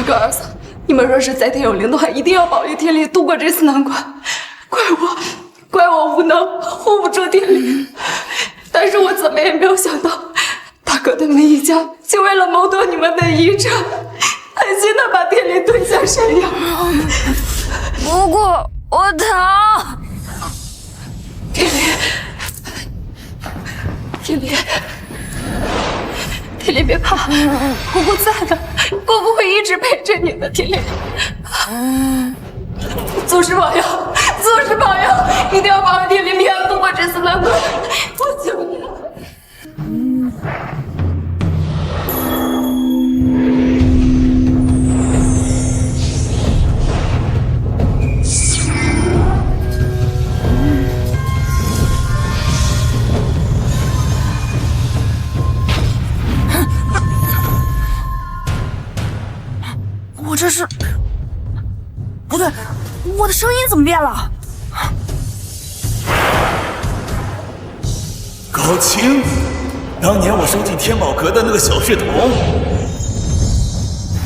个儿子，你们若是在天有灵的话，一定要保佑天灵度过这次难关。怪我无能，护不住天灵。但是我怎么也没有想到，大哥他们一家就为了谋夺你们的遗产，狠心的把天灵推下山崖。不过我疼。天灵，别怕，姑姑在的，姑姑会一直陪着你的。天灵，祖师保佑，祖师保佑，一定要保佑天灵平安度过这次难关。我求你了。我这是不对，我的声音怎么变了？高清，当年我收进天宝阁的那个小血童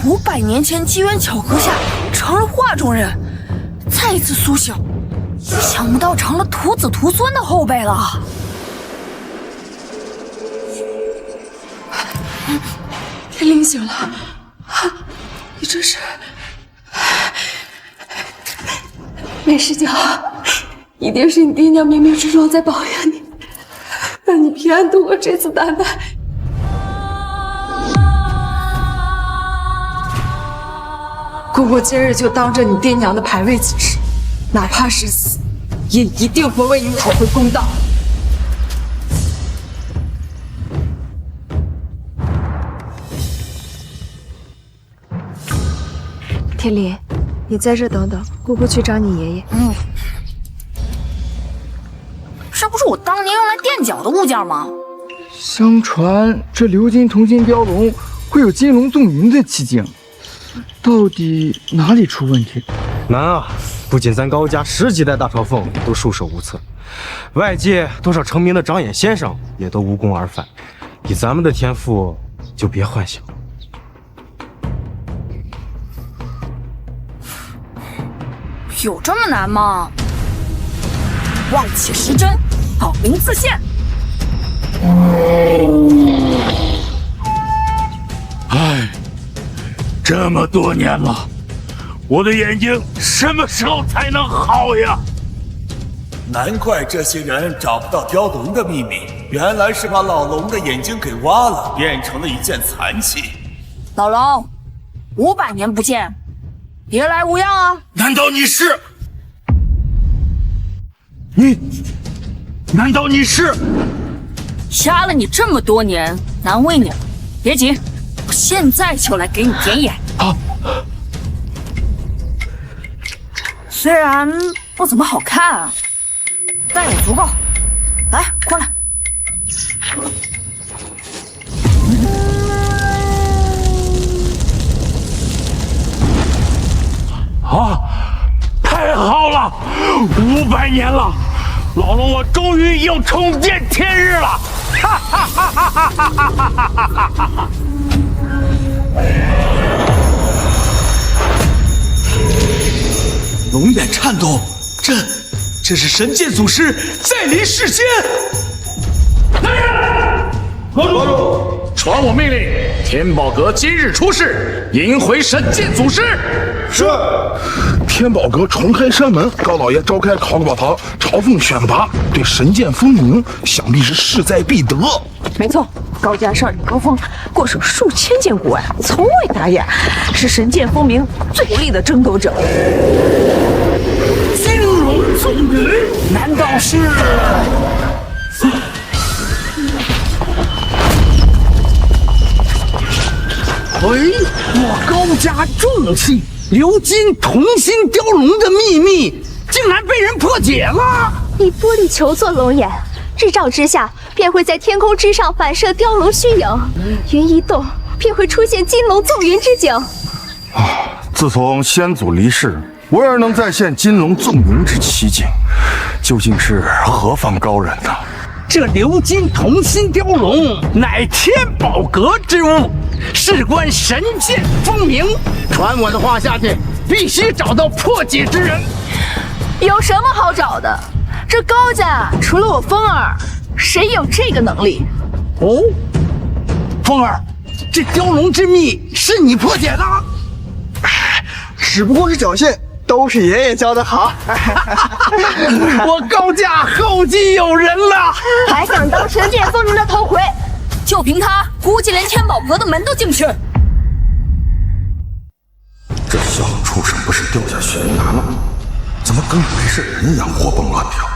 ，500年前机缘巧合下成了画中人，再一次苏醒，想不到成了徒子徒孙的后辈了。天灵醒了，你这是？没事就好，一定是你爹娘冥冥之中在保佑你，让你平安度过这次大难。姑姑今日就当着你爹娘的牌位起誓，哪怕是死，也一定会为你讨回公道。天灵，你在这等等，姑姑去找你爷爷。这不是我当年用来垫脚的物件吗？相传这鎏金铜金雕龙会有金龙纵云的奇景，到底哪里出问题？难啊！不仅咱高家10几代大朝奉都束手无策，外界多少成名的长眼先生也都无功而返。以咱们的天赋，就别幻想。有这么难吗？望其时针，宝灵自现。唉，这么多年了，我的眼睛什么时候才能好呀？难怪这些人找不到雕龙的秘密，原来是把老龙的眼睛给挖了，变成了一件残器。老龙，500年不见，别来无恙啊！难道你是？你？难道你是？杀了你这么多年，难为你了。别急，我现在就来给你点眼。啊！虽然不怎么好看，但也足够。来，过来。啊！太好了，500年了，老龙我终于又重见天日了！哈哈哈哈哈哈哈哈哈哈！龙眼颤抖，这是神剑祖师再临世间！来人！何主，传我命令，天宝阁今日出世，迎回神剑祖师。是。天宝阁重开山门，高老爷召开考古宝堂朝奉选拔，对神剑风鸣，想必是势在必得。没错，高家少爷高峰过手数千件古玩，从未打眼，是神剑风鸣最有力的争夺者。金龙纵云，难道是？我高家重器鎏金铜心雕龙的秘密，竟然被人破解了！以玻璃球做龙眼，日照之下便会在天空之上反射雕龙虚影，云一动便会出现金龙纵云之景。自从先祖离世，唯儿能再现金龙纵云之奇景，究竟是何方高人呢？这鎏金同心雕龙乃天宝阁之物，事关神剑风鸣。传我的话下去，必须找到破解之人。有什么好找的？这高家除了我风儿，谁有这个能力？哦，风儿，这雕龙之秘是你破解的？只不过是侥幸，都是爷爷教的好。我高家后继有人了，还想当神剑风鸣的头回？就凭他，估计连天宝阁的门都进不去。这小畜生不是掉下悬崖了吗？怎么跟没事人一样活蹦乱跳？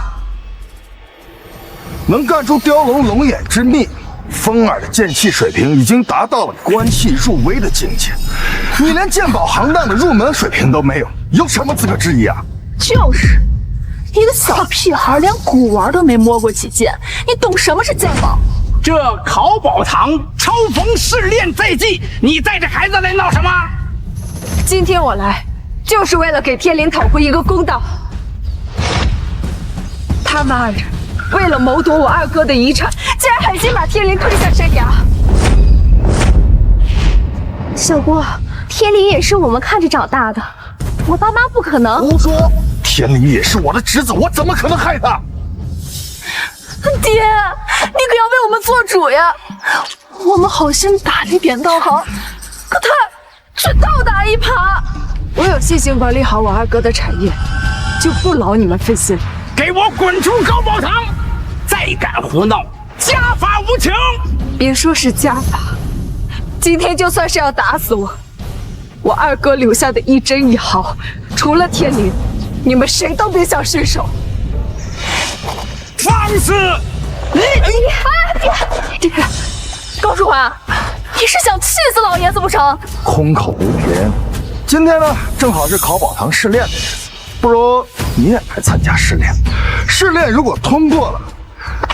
能干出雕龙龙眼之秘，风儿的剑气水平已经达到了观气入微的境界。你连鉴宝行当的入门水平都没有，有什么资格质疑啊？就是，一个小屁孩连古玩都没摸过几件，你懂什么是鉴宝？这考宝堂超逢试炼在即，你带着孩子来闹什么？今天我来，就是为了给天灵讨回一个公道。他们二人为了谋夺我二哥的遗产，竟然狠心把天灵推下山崖。小姑，天灵也是我们看着长大的，我爸妈不可能。胡说！天灵也是我的侄子，我怎么可能害他？爹，你可要为我们做主呀！我们好心打你点道行，可他却倒打一耙。我有信心管理好我二哥的产业，就不劳你们费心。给我滚出高宝堂！再敢胡闹，家法无情！别说是家法，今天就算是要打死我，我二哥留下的一针一毫，除了天灵，你们谁都别想伸手。放肆！爹，高书桓，你是想气死老爷子不成？空口无凭。今天呢，正好是考宝堂试炼的日子，不如你也来参加试炼。试炼如果通过了，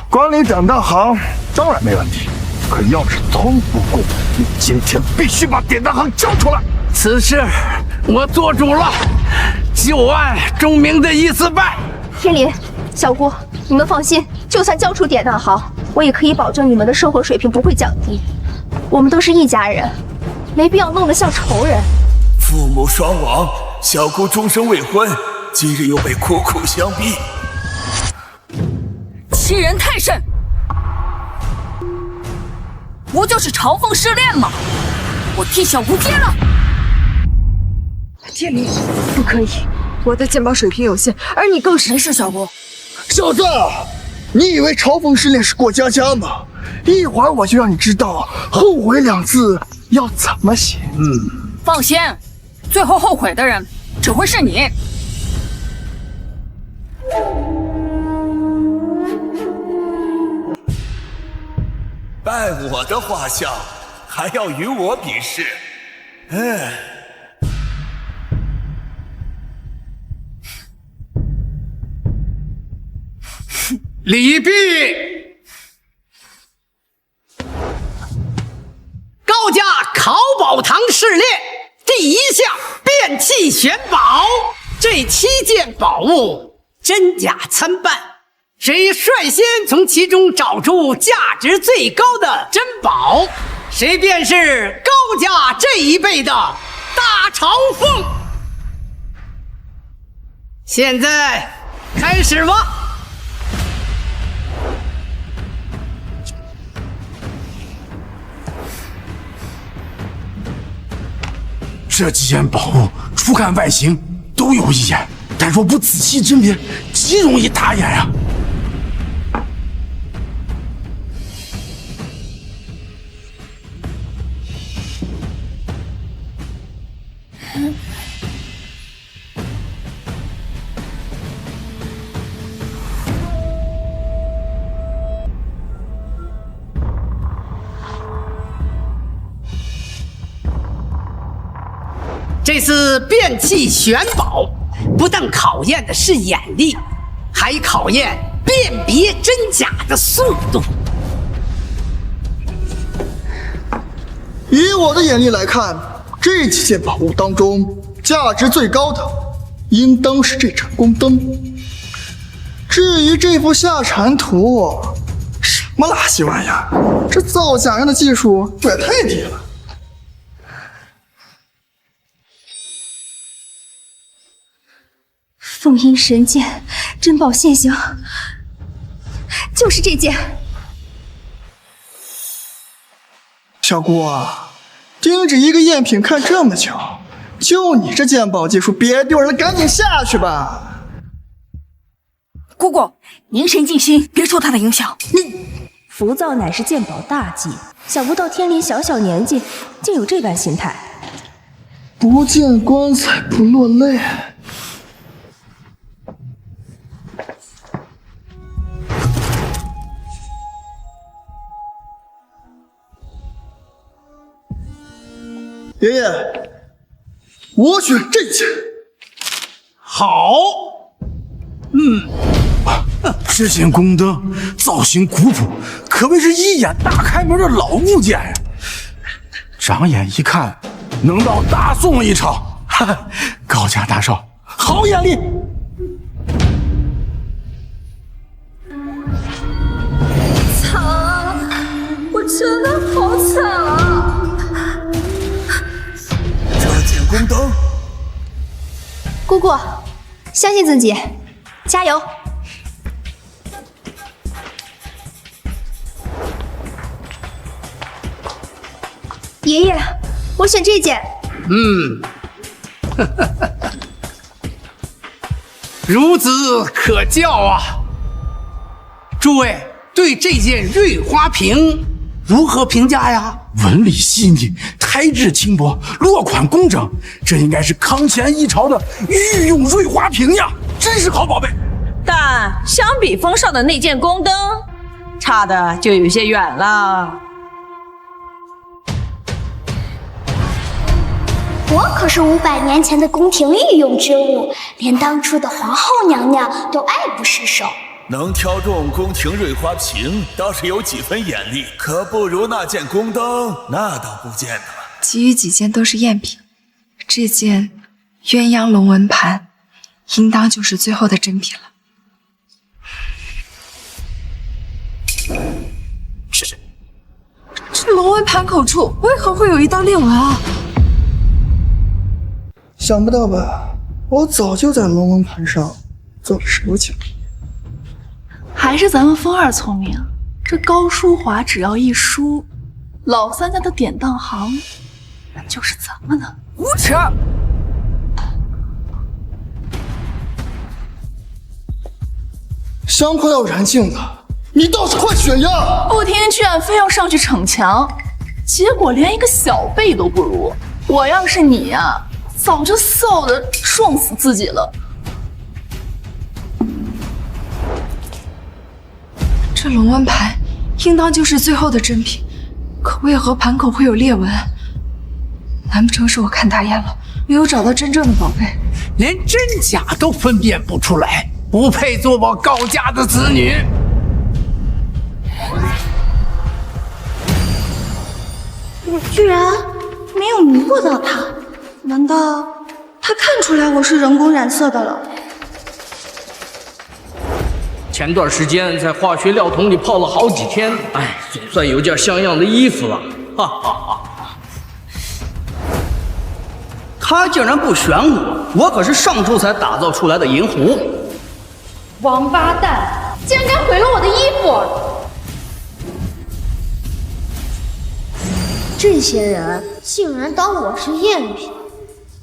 管理典当行当然没问题。可要是通不过，你今天必须把典当行交出来。此事我做主了，就按钟鸣的意思办。天灵、小姑，你们放心，就算交出典当行，我也可以保证你们的生活水平不会降低。我们都是一家人，没必要弄得像仇人。父母双亡，小姑终生未婚，今日又被苦苦相逼，欺人太甚！不就是嘲讽试炼吗？我替小姑接了。天灵，不可以，我的鉴宝水平有限，而你更是。没事，小姑。小子，你以为嘲讽试炼是过家家吗？一会儿我就让你知道后悔2字要怎么写。放心，最后后悔的人只会是你。拜我的画像，还要与我比试？礼毕。高家考宝堂试炼第1项变器选宝，这7件宝物真假参半，谁率先从其中找出价值最高的珍宝，谁便是高家这一辈的大朝奉。现在开始吧。这几件宝物，初看外形都有一眼，但若不仔细甄别，极容易打眼啊！这次变器选宝，不但考验的是眼力，还考验辨别真假的速度。以我的眼力来看，这几件宝物当中，价值最高的，应当是这盏宫灯。至于这幅下禅图，么拉稀玩意儿？这造假人的技术这也太低了。凤阴神剑，珍宝现形，就是这件。小姑啊，盯着一个赝品看这么久，就你这鉴宝技术，别丢人了，赶紧下去吧。姑姑，凝神静心，别受他的影响。浮躁乃是鉴宝大忌，想不到天灵小小年纪竟有这般心态。不见棺材不落泪。爷爷，我选这件。好，这件宫灯造型古朴，可谓是一眼大开门的老物件呀。长眼一看，能到大宋一朝，哈哈，高家大少，好眼力。惨啊！我真的好惨啊！这件宫灯，姑姑，相信自己，加油！爷爷，我选这件。孺子可教啊！诸位对这件瑞花瓶如何评价呀？纹理细腻，胎质轻薄，落款工整，这应该是康乾一朝的御用瑞花瓶呀，真是好宝贝。但相比封上的那件宫灯，差的就有些远了。我可是500年前的宫廷御用之物，连当初的皇后娘娘都爱不释手。能挑中宫廷瑞花瓶，倒是有几分眼力，可不如那件宫灯，那倒不见得。其余几件都是赝品，这件鸳鸯龙纹盘，应当就是最后的真品了。这龙纹盘口处为何会有一道裂纹啊？想不到吧？我早就在龙纹盘上做了手脚。还是咱们风儿聪明，这高淑华只要一输，老三家的典当行就是咱们的。无耻！香快要燃尽了，你倒是快选呀！不听劝，非要上去逞强，结果连一个小辈都不如。我要是你呀，早就臊得撞死自己了。这龙纹盘应当就是最后的真品，可为何盘口会有裂纹？难不成是我看大眼了，没有找到真正的宝贝？连真假都分辨不出来，不配做我高家的子女。我居然没有迷惑到他，难道他看出来我是人工染色的了？前段时间在化学料桶里泡了好几天，哎，总算有件像样的衣服了，哈哈哈。他竟然不选我，我可是上周才打造出来的银狐。王八蛋，竟然敢毁了我的衣服！这些人竟然当我是赝品，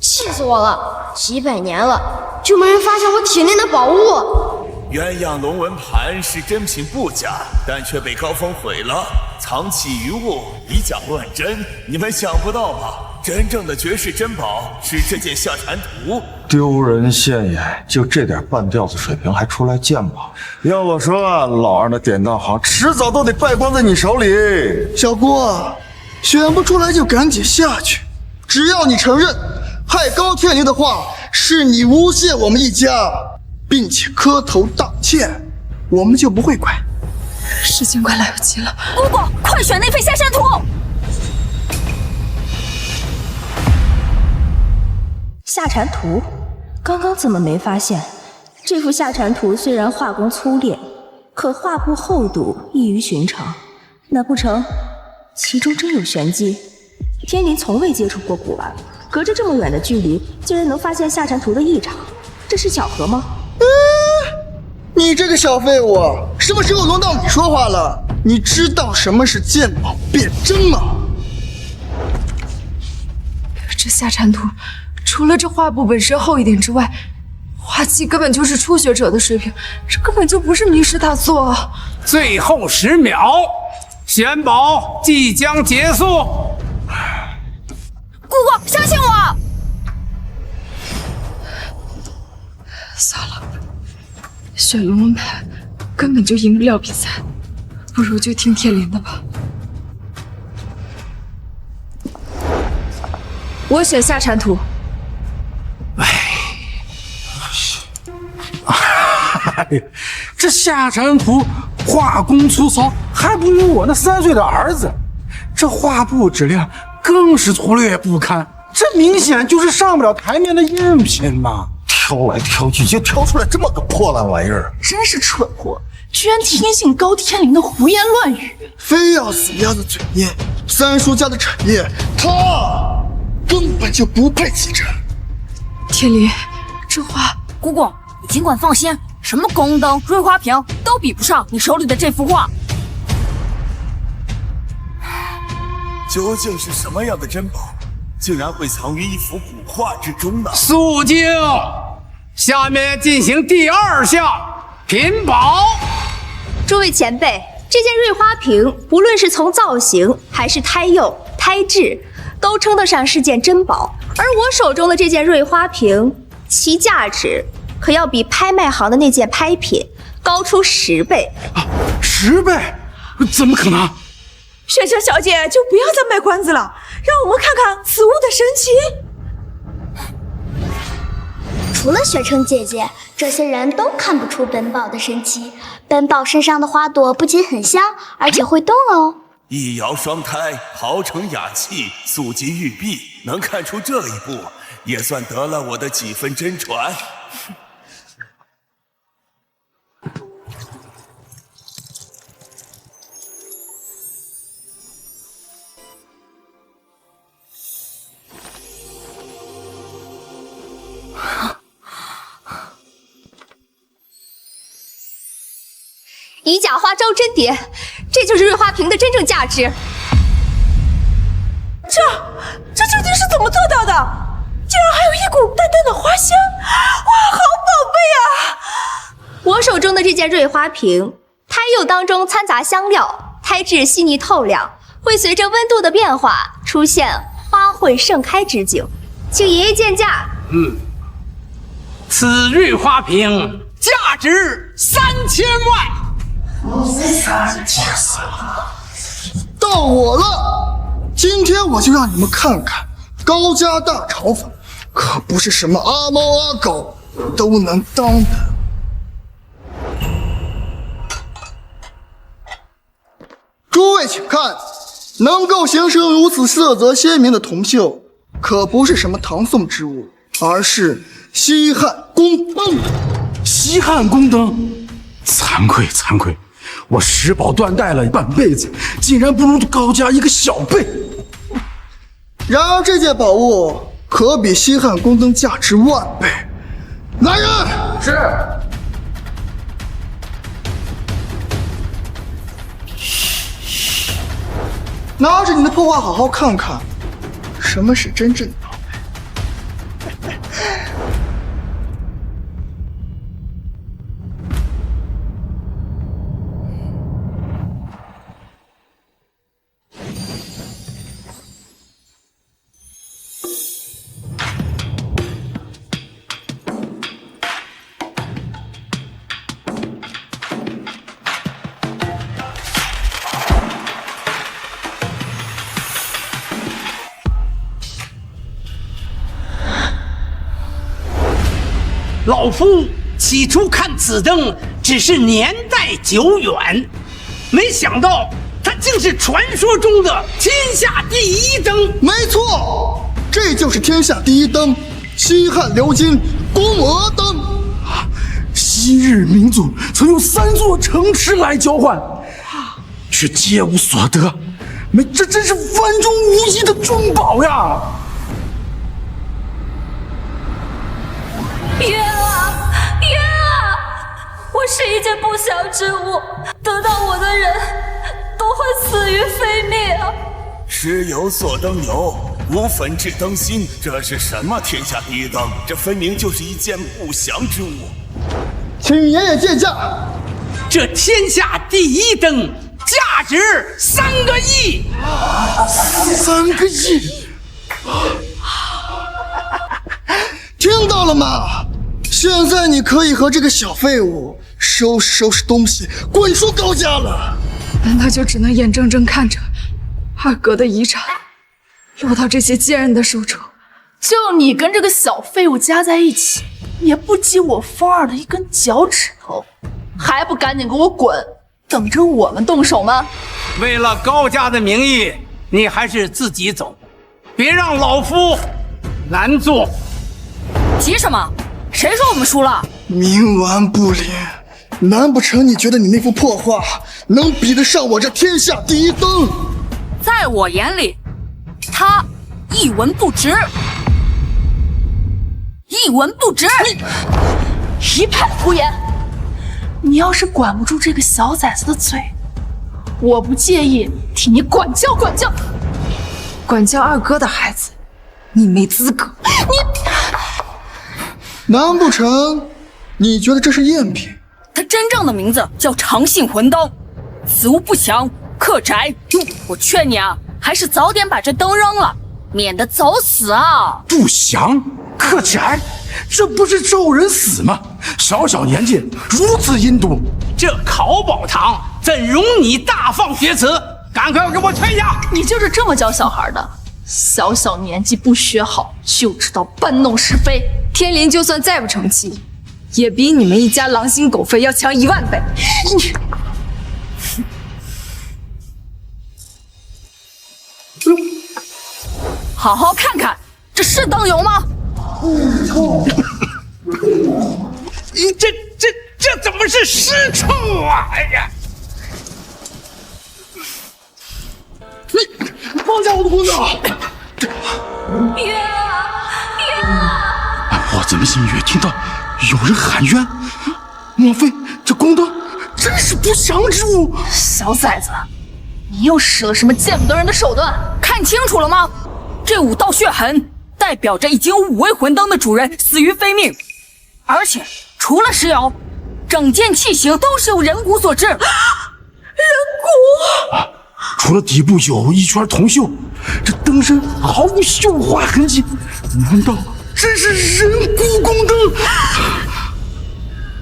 气死我了！几百年了，就没人发现我体内的宝物。鸳鸯龙纹盘是真品不假，但却被高峰毁了，藏器于物，以假乱真。你们想不到吧？真正的绝世珍宝是这件下禅图。丢人现眼，就这点半吊子水平还出来鉴宝？要我说啊，老二的典当行迟早都得败光在你手里。小郭，选不出来就赶紧下去，只要你承认害高天灵的话是你诬陷我们一家，并且磕头道歉，我们就不会管。事情快来不及了，姑姑，快选那份下山图！下禅图，刚刚怎么没发现？这幅下禅图虽然画工粗劣，可画布厚度异于寻常，难不成其中真有玄机？天灵从未接触过古玩，隔着这么远的距离，竟然能发现下禅图的异常，这是巧合吗？你这个小废物，什么时候轮到你说话了？你知道什么是见宝变真吗？这下禅图，除了这画布本身厚一点之外，画技根本就是初学者的水平，这根本就不是名师大作啊！最后10秒，选宝即将结束。姑姑，相信我。算了，选龙龙牌根本就赢不了比赛，不如就听天灵的吧。我选下禅图。这下禅图画工粗糙，还不如我那3岁的儿子。这画布质量更是粗劣不堪，这明显就是上不了台面的赝品嘛！挑来挑去就挑出来这么个破烂玩意儿，真是蠢货，居然听信高天灵的胡言乱语，非要死鸭子嘴硬。三叔家的产业，他根本就不配继承。天灵，这画，姑姑，你尽管放心，什么宫灯、瑞花瓶都比不上你手里的这幅画。究竟是什么样的珍宝，竟然会藏于一幅古画之中呢？肃静，下面进行第2项品宝。诸位前辈，这件瑞花瓶，不论是从造型还是胎釉、胎质，都称得上是件珍宝。而我手中的这件瑞花瓶，其价值可要比拍卖行的那件拍品高出10倍。10倍？怎么可能？雪珂小姐就不要再卖关子了，让我们看看此物的神奇。除了雪琛姐姐，这些人都看不出本宝的神奇。本宝身上的花朵不仅很香，而且会动哦。一摇双胎，炮成雅器，素金玉璧，能看出这一步，也算得了我的几分真传。以假花招真蝶，这就是瑞花瓶的真正价值。这究竟是怎么做到的？竟然还有一股淡淡的花香，哇，好宝贝啊！我手中的这件瑞花瓶，胎釉当中掺杂香料，胎质细腻透亮，会随着温度的变化出现花卉盛开之景。请爷爷见价。此瑞花瓶价值3000万。到我了！今天我就让你们看看，高家大炒粉可不是什么阿猫阿狗都能当的。诸位请看，能够形成如此色泽鲜明的铜锈，可不是什么唐宋之物，而是西汉宫灯。西汉宫灯，惭愧惭愧，我石宝断代了半辈子，竟然不如高家一个小辈。然而这件宝物可比西汉宫灯价值万倍。来人！是。拿着你的破画好好看看，什么是真正的宝贝。老夫起初看此灯只是年代久远，没想到它竟是传说中的天下第一灯。没错，这就是天下第一灯——西汉鎏金宫娥灯。西昔日明祖曾用3座城池来交换，却皆无所得。这真是万中无一的重宝呀！冤啊冤啊！我是一件不祥之物，得到我的人都会死于非命啊！蚩尤所登牛，无焚至灯芯，这是什么天下第一灯？这分明就是一件不祥之物。请爷爷见驾。这天下第一灯，价值3个亿。3个亿！听到了吗？现在你可以和这个小废物收拾东西，滚出高家了。那就只能眼睁睁看着二哥的遗产落到这些贱人的手中。就你跟这个小废物加在一起，也不及我风儿的一根脚趾头，还不赶紧给我滚，等着我们动手吗？为了高家的名义，你还是自己走，别让老夫难做。急什么？谁说我们输了？冥顽不灵，难不成你觉得你那幅破画能比得上我这天下第一灯？在我眼里，他一文不值，一文不值。你一派胡言！你要是管不住这个小崽子的嘴，我不介意替你管教管教。管教二哥的孩子，你没资格。难不成你觉得这是赝品？他真正的名字叫长信魂灯，此物不祥，克宅。我劝你啊，还是早点把这灯扔了，免得早死啊！不祥克宅，这不是咒人死吗？小小年纪如此阴毒，这考宝堂怎容你大放厥词？赶快给我退下！你就是这么教小孩的？小小年纪不学好，就知道搬弄是非。天林就算再不成器，也比你们一家狼心狗肺要强10000倍。好好看看，这是灯油吗？这怎么是尸臭啊！哎呀！你放下我的公子！冤啊冤啊！我怎么隐约听到有人喊冤？莫非这宫灯真是不祥之物？小崽子，你又使了什么见不得人的手段？看清楚了吗？这5道血痕代表着已经有5位魂灯的主人死于非命，而且除了石油，整件器型都是由人骨所制。人骨！除了底部有一圈铜锈，这灯身毫无锈化痕迹，难道真是人骨宫灯？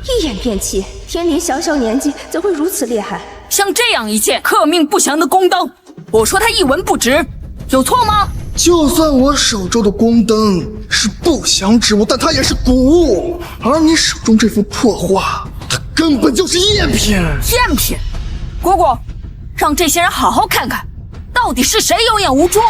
一眼便弃，天林小小年纪怎会如此厉害？像这样一件克命不祥的宫灯，我说它一文不值，有错吗？就算我手中的宫灯是不祥之物，但它也是古物，而你手中这幅破画，它根本就是赝品。赝品？果果，让这些人好好看看，到底是谁有眼无珠？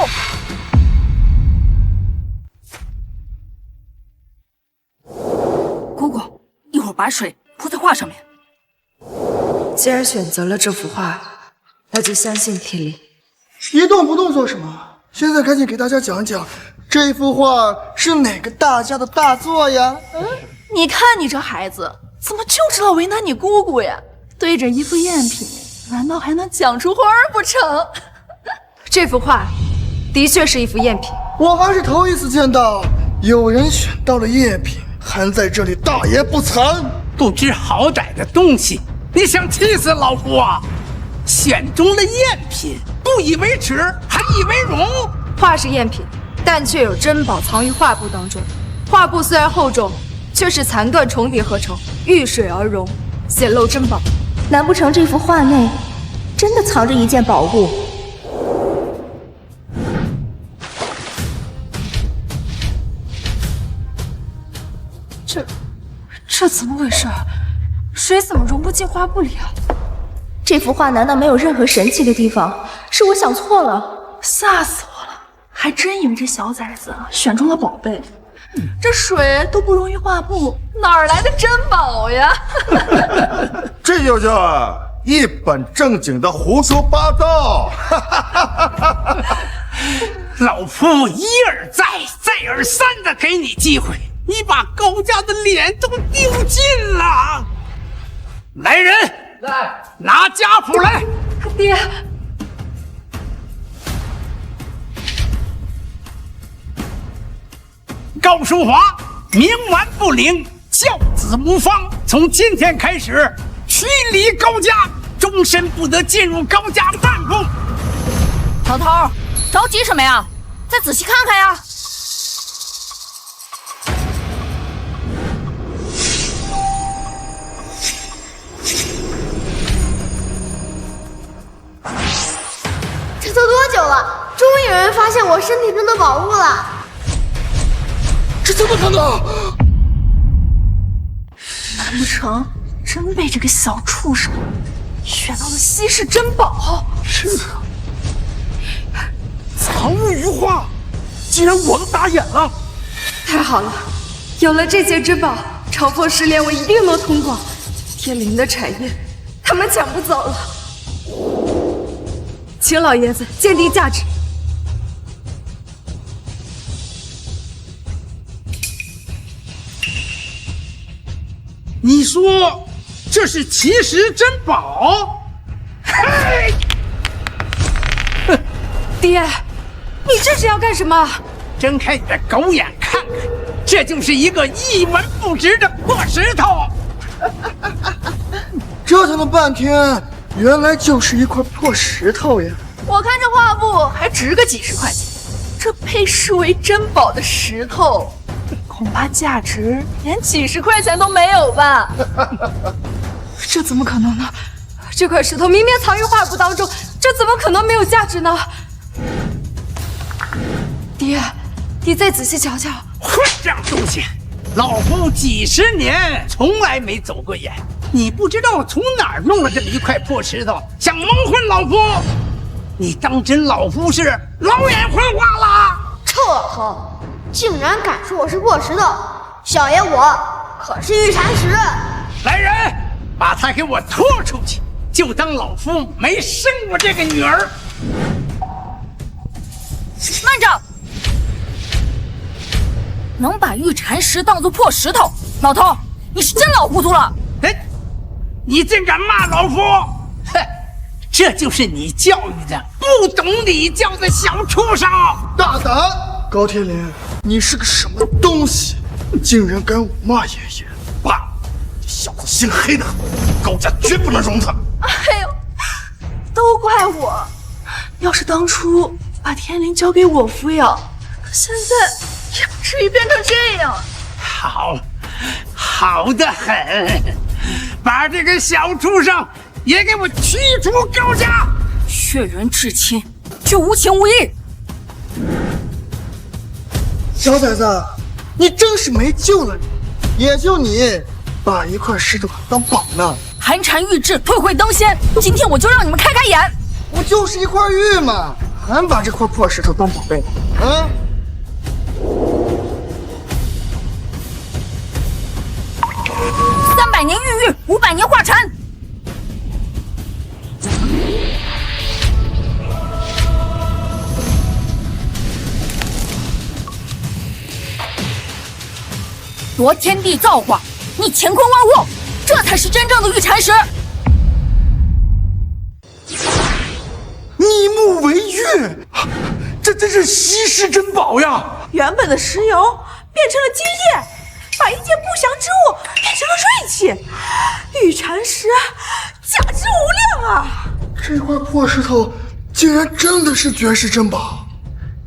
果果，一会儿把水泼在画上面。既然选择了这幅画，那就相信天林。一动不动做什么？现在赶紧给大家讲讲，这幅画是哪个大家的大作呀？你看你这孩子，怎么就知道为难你姑姑呀？对着一副赝品，难道还能讲出花儿不成？这幅画的确是一幅赝品，我还是头一次见到有人选到了赝品，还在这里大言不惭。不知好歹的东西，你想气死老夫啊！选中了赝品，不以为耻，还以为荣。画是赝品，但却有珍宝藏于画布当中。画布虽然厚重，却是残段重叠合成，遇水而溶，显露珍宝。难不成这幅画内真的藏着一件宝物？这怎么回事？水怎么融不进画布里啊？这幅画难道没有任何神奇的地方？是我想错了？吓死我了！还真以为这小崽子选中了宝贝，这水都不容易化布，哪儿来的珍宝呀？这就叫一本正经的胡说八道！老夫一而再、再而三的给你机会，你把高家的脸都丢尽了。来人，来，拿家谱来。爹，高淑华冥顽不灵，教子无方，从今天开始驱离高家，终身不得进入高家半步。老头，着急什么呀？再仔细看看呀。这都多久了？终于有人发现我身体中的宝物了。这怎么可能？难不成真被这个小畜生选到了稀世珍宝？是啊，藏玉于画，既然我都打眼了，太好了，有了这件珍宝，超破试炼我一定能通过。天灵的产业，他们抢不走了。请老爷子鉴定价值。你说这是奇石珍宝？嘿！爹，你这是要干什么？睁开你的狗眼看看，这就是一个一文不值的破石头。折腾了半天，原来就是一块破石头呀！我看这画布还值个几十块钱，这被视为珍宝的石头，恐怕价值连几十块钱都没有吧？这怎么可能呢？这块石头明明藏于画布当中，这怎么可能没有价值呢？爹，你再仔细瞧瞧。混账东西！老夫几十年从来没走过眼，你不知道从哪儿弄了这么一块破石头，想蒙混老夫？你当真老夫是老眼昏花了？臭老头，竟然敢说我是破石头！小爷我可是玉蝉石。来人，把他给我拖出去！就当老夫没生过这个女儿。慢着！能把玉蝉石当作破石头，老头，你是真老糊涂了！哎，你竟敢骂老夫！哼，这就是你教育的不懂礼教的小畜生！大胆！高天林，你是个什么东西？竟然敢辱骂爷爷！爸，这小子心黑的很，高家绝不能容他。哎呦，都怪我！要是当初把天灵交给我抚养，现在也不至于变成这样。好的很，把这个小畜生也给我驱逐高家！血缘至亲，却无情无义。小崽子，你真是没救了你！也就你把一块石头当宝呢。寒蝉玉质，退会登仙。今天我就让你们开开眼。我就是一块玉嘛，还把这块破石头当宝贝啊！300年玉玉，500年化禅。夺天地造化，逆乾坤万物，这才是真正的玉蝉石。逆木为玉，这真是稀世珍宝呀！原本的石油变成了金液，把一件不祥之物变成了锐气。玉蝉石价值无量啊！这块破石头竟然真的是绝世珍宝，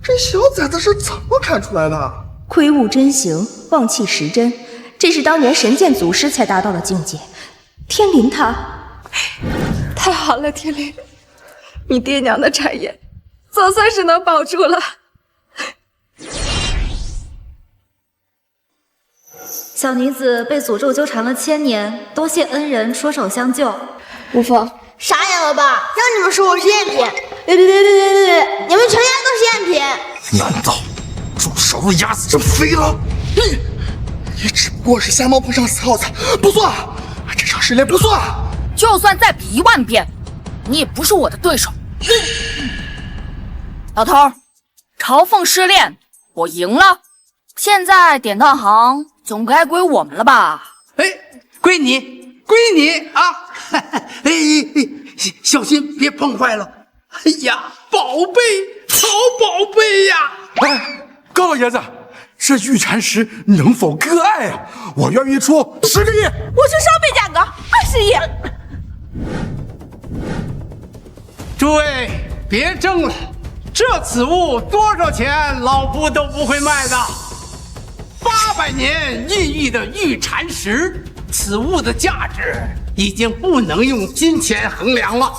这小崽子是怎么看出来的？窥物真形，望气识真，这是当年神剑祖师才达到的境界。天灵他，太好了，天灵，你爹娘的产业总算是能保住了。小女子被诅咒纠缠了1000年，多谢恩人出手相救。无妨。傻眼了吧？让你们说我是赝品？对，你们全家都是赝品！难道助手压死这飞了？你只不过是瞎猫碰上死耗子，不算，这场试炼不算。就算再比10000遍，你也不是我的对手。老头，朝凤试炼我赢了，现在典当行总该归我们了吧？哎，归你啊！哎，小心别碰坏了。哎呀，宝贝，好宝贝呀！哎，高老爷子，这玉蝉石能否割爱啊？我愿意出10个亿。我出双倍价格20亿。诸位别争了，这此物多少钱老夫都不会卖的。800年孕育的玉蝉石，此物的价值已经不能用金钱衡量了。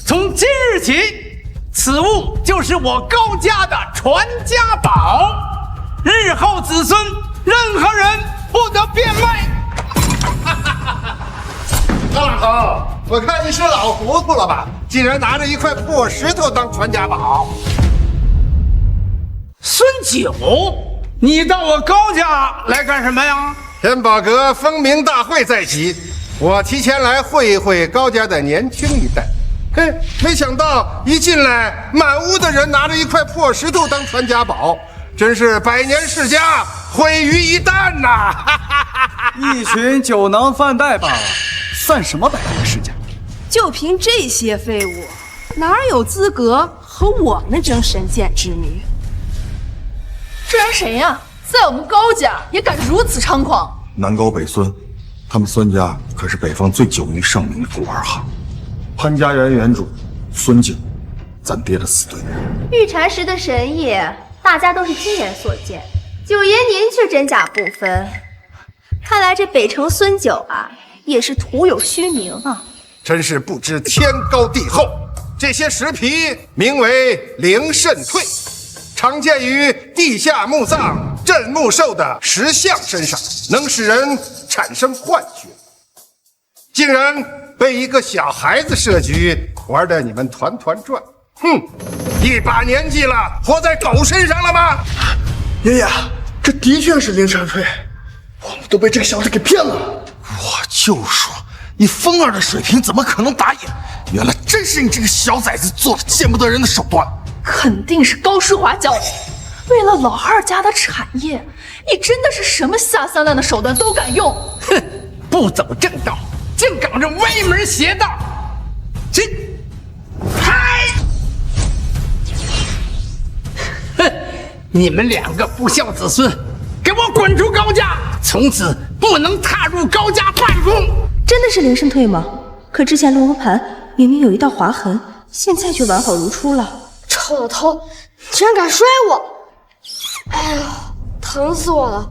从今日起，此物就是我高家的传家宝，日后子孙任何人不得变卖。高老头，我看你是老糊涂了吧？竟然拿着一块破石头当传家宝！孙九，你到我高家来干什么呀？天宝阁封明大会在即，我提前来会一会高家的年轻一代。嘿，没想到一进来，满屋的人拿着一块破石头当传家宝，真是百年世家毁于一旦呐！一群酒囊饭袋罢了，算什么百年世家？就凭这些废物，哪有资格和我们争神剑之女？这人谁呀？在我们高家也敢如此猖狂？南高北孙，他们孙家可是北方最久于盛名的富二行。潘家园原主孙景，咱爹的死对头。玉蝉石的神业，大家都是亲眼所见，九爷您却真假不分。看来这北城孙九啊，也是徒有虚名啊。真是不知天高地厚。这些石皮名为灵肾退，常见于地下墓葬镇墓兽的石像身上，能使人产生幻觉。竟然被一个小孩子设局，玩得你们团团转。哼，一把年纪了，活在狗身上了吗？爷爷，这的确是灵山退，我们都被这个小子给骗了。我就说，你风儿的水平怎么可能打眼？原来真是你这个小崽子做了见不得人的手段。肯定是高诗华教的。为了老二家的产业，你真的是什么下三滥的手段都敢用。哼，不走正道，竟搞这歪门邪道！这，嗨！哼，你们2个不孝子孙，给我滚出高家，从此不能踏入高家半步！真的是灵肾退吗？可之前龙盘明明有一道划痕，现在却完好如初了。臭老头，竟然敢摔我！哎呦，疼死我了！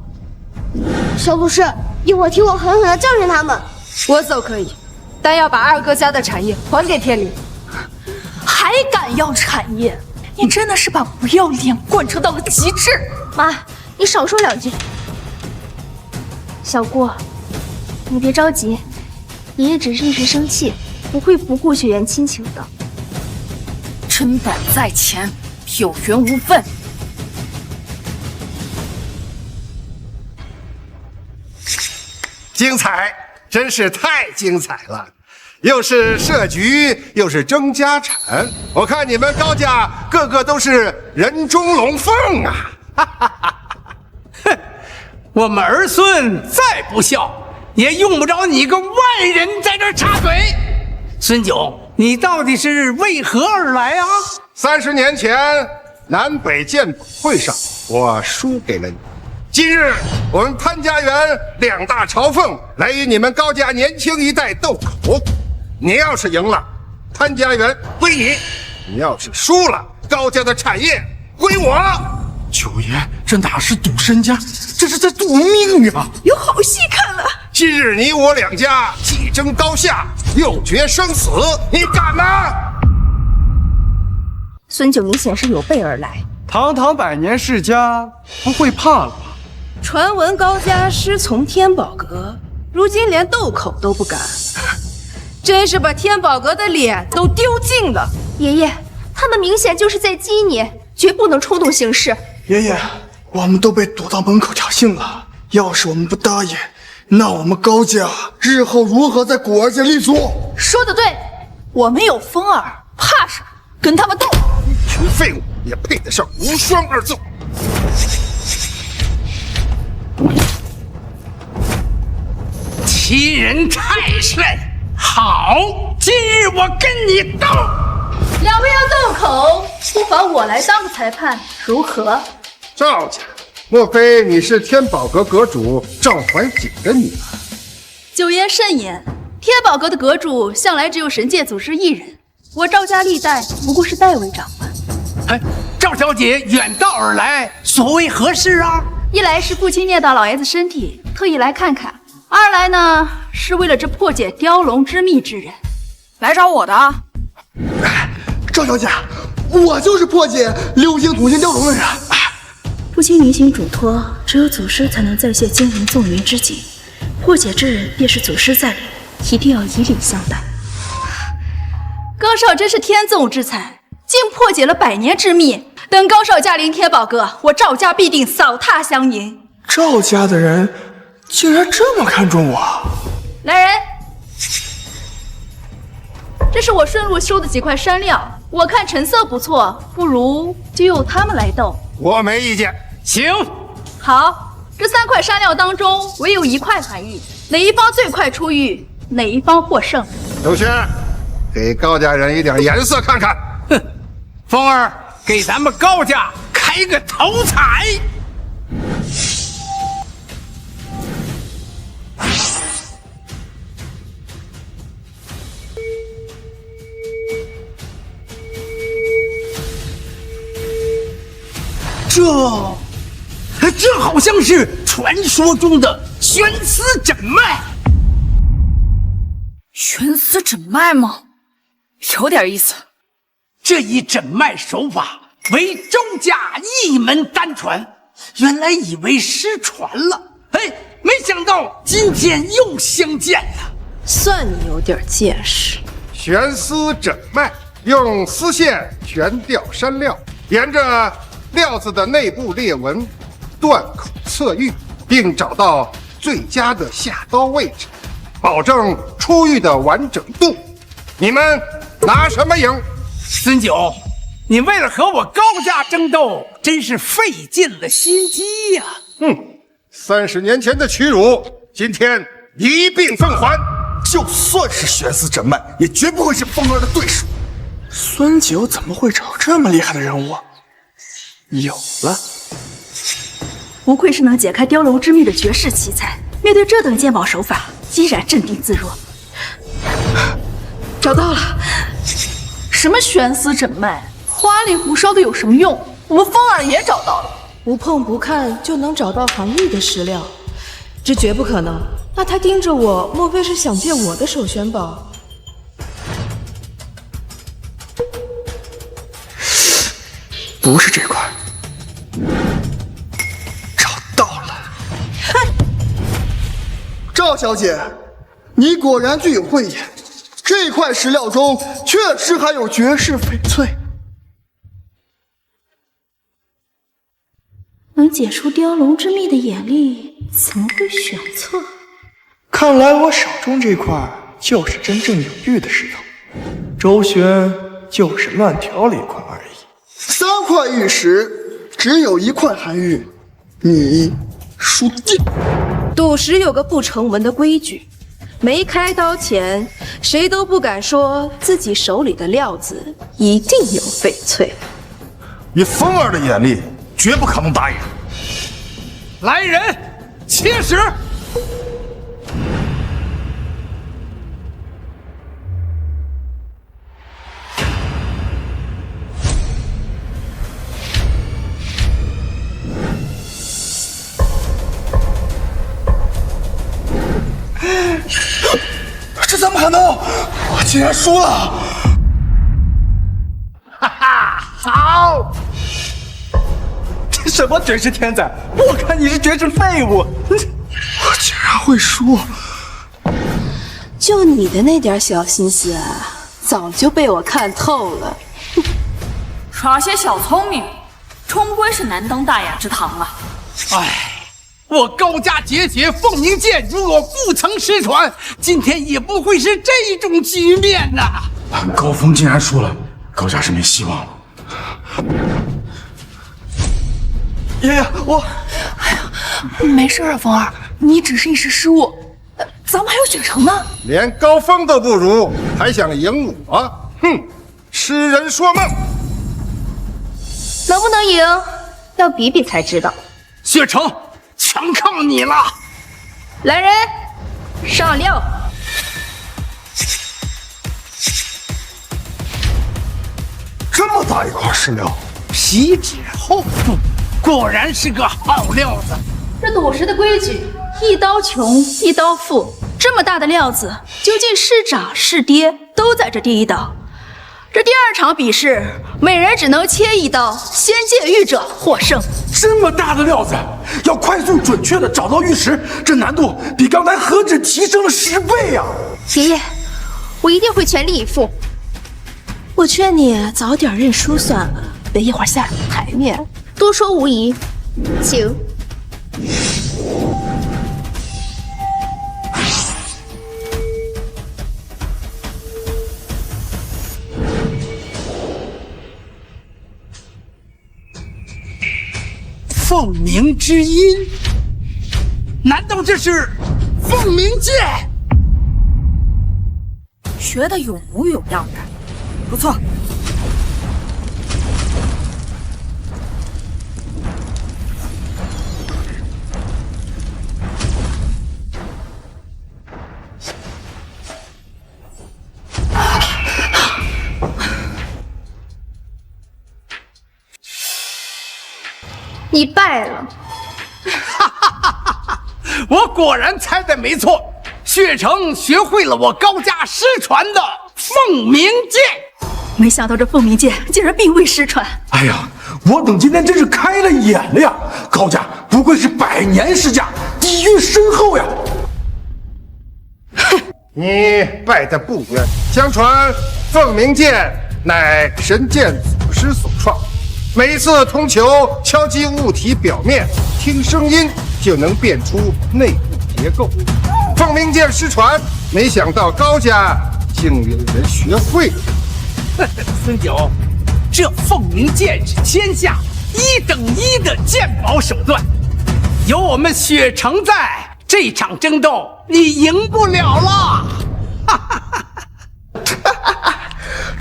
小鲁氏，一会儿替我狠狠地教训他们。我走可以，但要把二哥家的产业还给天灵。还敢要产业？你真的是把不要脸贯彻到了极致。妈，你少说2句。小姑，你别着急，爷爷只是一时生气，不会不顾血缘亲情的。真胆在前，有缘无分。精彩，真是太精彩了！又是设局，又是争家产，我看你们高家个个都是人中龙凤啊！哈哈哈！哼，我们儿孙再不孝，也用不着你个外人在这插嘴。孙九，你到底是为何而来啊？30年前南北鉴宝会上，我输给了你。今日我们潘家园2大朝奉来与你们高家年轻一代斗口，你要是赢了，潘家园归你；你要是输了，高家的产业归我。九爷，这哪是赌身家，这是在赌命啊！有好戏看了。今日你我2家既争高下，又决生死，你敢吗？孙九明显是有备而来，堂堂百年世家，不会怕了吧？传闻高家师从天宝阁，如今连斗口都不敢，真是把天宝阁的脸都丢尽了。爷爷，他们明显就是在激你，绝不能冲动行事。爷爷，我们都被堵到门口挑衅了。要是我们不答应，那我们高家日后如何在古儿界立足？说得对，我们有风儿，怕啥？跟他们斗！一群废物，也配得上无双二字。欺人太甚！好，今日我跟你斗。两位要斗口，不妨我来当个裁判，如何？赵家，莫非你是天宝阁阁主赵怀瑾的女儿？久言慎言，天宝阁的阁主向来只有神界祖师一人，我赵家历代不过是代为掌管。哎，赵小姐远道而来，所谓何事啊？一来是父亲念到老爷子身体，特意来看看；二来呢，是为了这破解雕龙之秘之人，来找我的。赵小姐，我就是破解六星土星雕龙的人。父亲临行嘱托，只有祖师才能再现精灵纵云之景，破解之人便是祖师在理，一定要以礼相待。高少真是天纵之才，竟破解了100年之秘。等高少驾临天宝阁，我赵家必定扫榻相迎。赵家的人竟然这么看重我！来人，这是我顺路收的几块山料，我看成色不错，不如就由他们来斗。我没意见，行。好，这3块山料当中唯有1块含玉，哪一方最快出狱，哪一方获胜。刘轩，给高家人一点颜色看看。哼，风儿，给咱们高家开个头彩。这好像是传说中的悬丝诊脉。悬丝诊脉吗？有点意思。这一诊脉手法为周家一门单传，原来以为失传了，没想到今天又相见了。算你有点见识。悬丝诊脉，用丝线悬吊山料，沿着料子的内部裂纹断口测玉，并找到最佳的下刀位置，保证出狱的完整度。你们拿什么赢？孙九，你为了和我高家争斗，真是费尽了心机呀！ 30年前的屈辱，今天一并奉还。就算是悬丝诊脉，也绝不会是风儿的对手。孙九怎么会找这么厉害的人物？有了，不愧是能解开雕龙之秘的绝世奇才，面对这等鉴宝手法，依然镇定自若。找到了，什么悬丝诊脉，花里胡哨的有什么用？我们风儿也找到了。不碰不看就能找到含玉的石料，这绝不可能。那他盯着我，莫非是想借我的手玄宝？不是这块，找到了。赵小姐，你果然具有慧眼，这块石料中确实含有绝世翡翠。能解出雕龙之秘的眼力，怎么会选错？看来我手中这块就是真正有玉的石头，周旋就是乱调了一块而已。3块玉石，只有1块含玉，你输定。赌石有个不成文的规矩，没开刀前，谁都不敢说自己手里的料子一定有翡翠。以风儿的眼力，绝不可能打赢。来人，切石！这怎么可能？我竟然输了！哈哈，好！这什么绝世天才？我看你是绝世废物！我竟然会输！就你的那点小心思啊，早就被我看透了。耍些小聪明，终归是难登大雅之堂啊！唉，我高家绝学凤鸣剑如果不曾失传，今天也不会是这种局面呐！高峰竟然输了，高家是没希望了。爷爷，我，没事啊，风儿，你只是一时失误。咱们还有雪城呢，连高峰都不如，还想赢我？哼，痴人说梦！能不能赢，要比比才知道。雪城，全靠你了！来人，上料！这么大一块石料，皮质厚重，果然是个好料子。这赌石的规矩，一刀穷，一刀富。这么大的料子，究竟是涨是跌，都在这第一刀。这第二场比试，每人只能切一刀，先界玉者获胜。这么大的料子，要快速准确的找到玉石，这难度比刚才何止提升了10倍呀！爷爷，我一定会全力以赴。我劝你早点认输算了，别一会儿下不了台面。多说无益，请。凤鸣之音，难道这是凤鸣剑？学得有模有样的，不错。你败了，我果然猜的没错，雪城学会了我高家失传的凤鸣剑。没想到这凤鸣剑竟然并未失传。哎呀，我等今天真是开了眼了呀！高家不愧是100年世家，底蕴深厚呀！哼，你败得不冤。相传凤鸣剑乃神剑祖师所创。每次铜球敲击物体表面，听声音就能辨出内部结构。凤鸣剑失传，没想到高家竟有人学会了。孙九，这凤鸣剑是天下1等1的剑宝手段，有我们雪城在，这场争斗你赢不了了。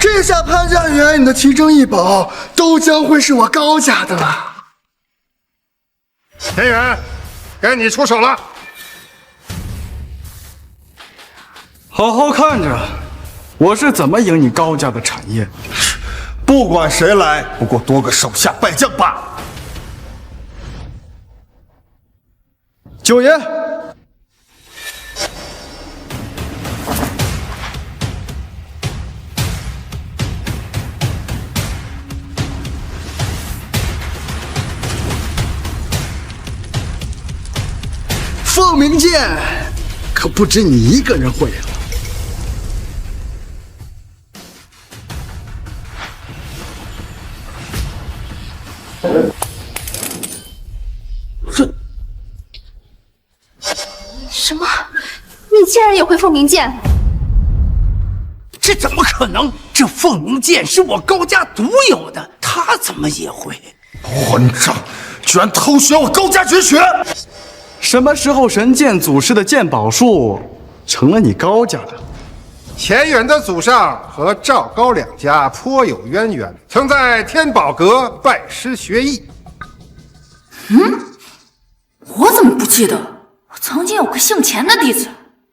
这下潘家园你的奇珍异宝都将会是我高家的了。田园，该你出手了。好好看着，我是怎么赢你高家的产业。不管谁来，不过多个手下败将罢了。九爷，凤鸣剑可不止你一个人会了。什么？你竟然也会凤鸣剑？这怎么可能？这凤鸣剑是我高家独有的，他怎么也会？混账！居然偷学我高家绝学！什么时候神剑祖师的剑宝术成了你高家的？钱远的祖上和赵高两家颇有渊源，曾在天宝阁拜师学艺。我怎么不记得？我曾经有个姓钱的弟子，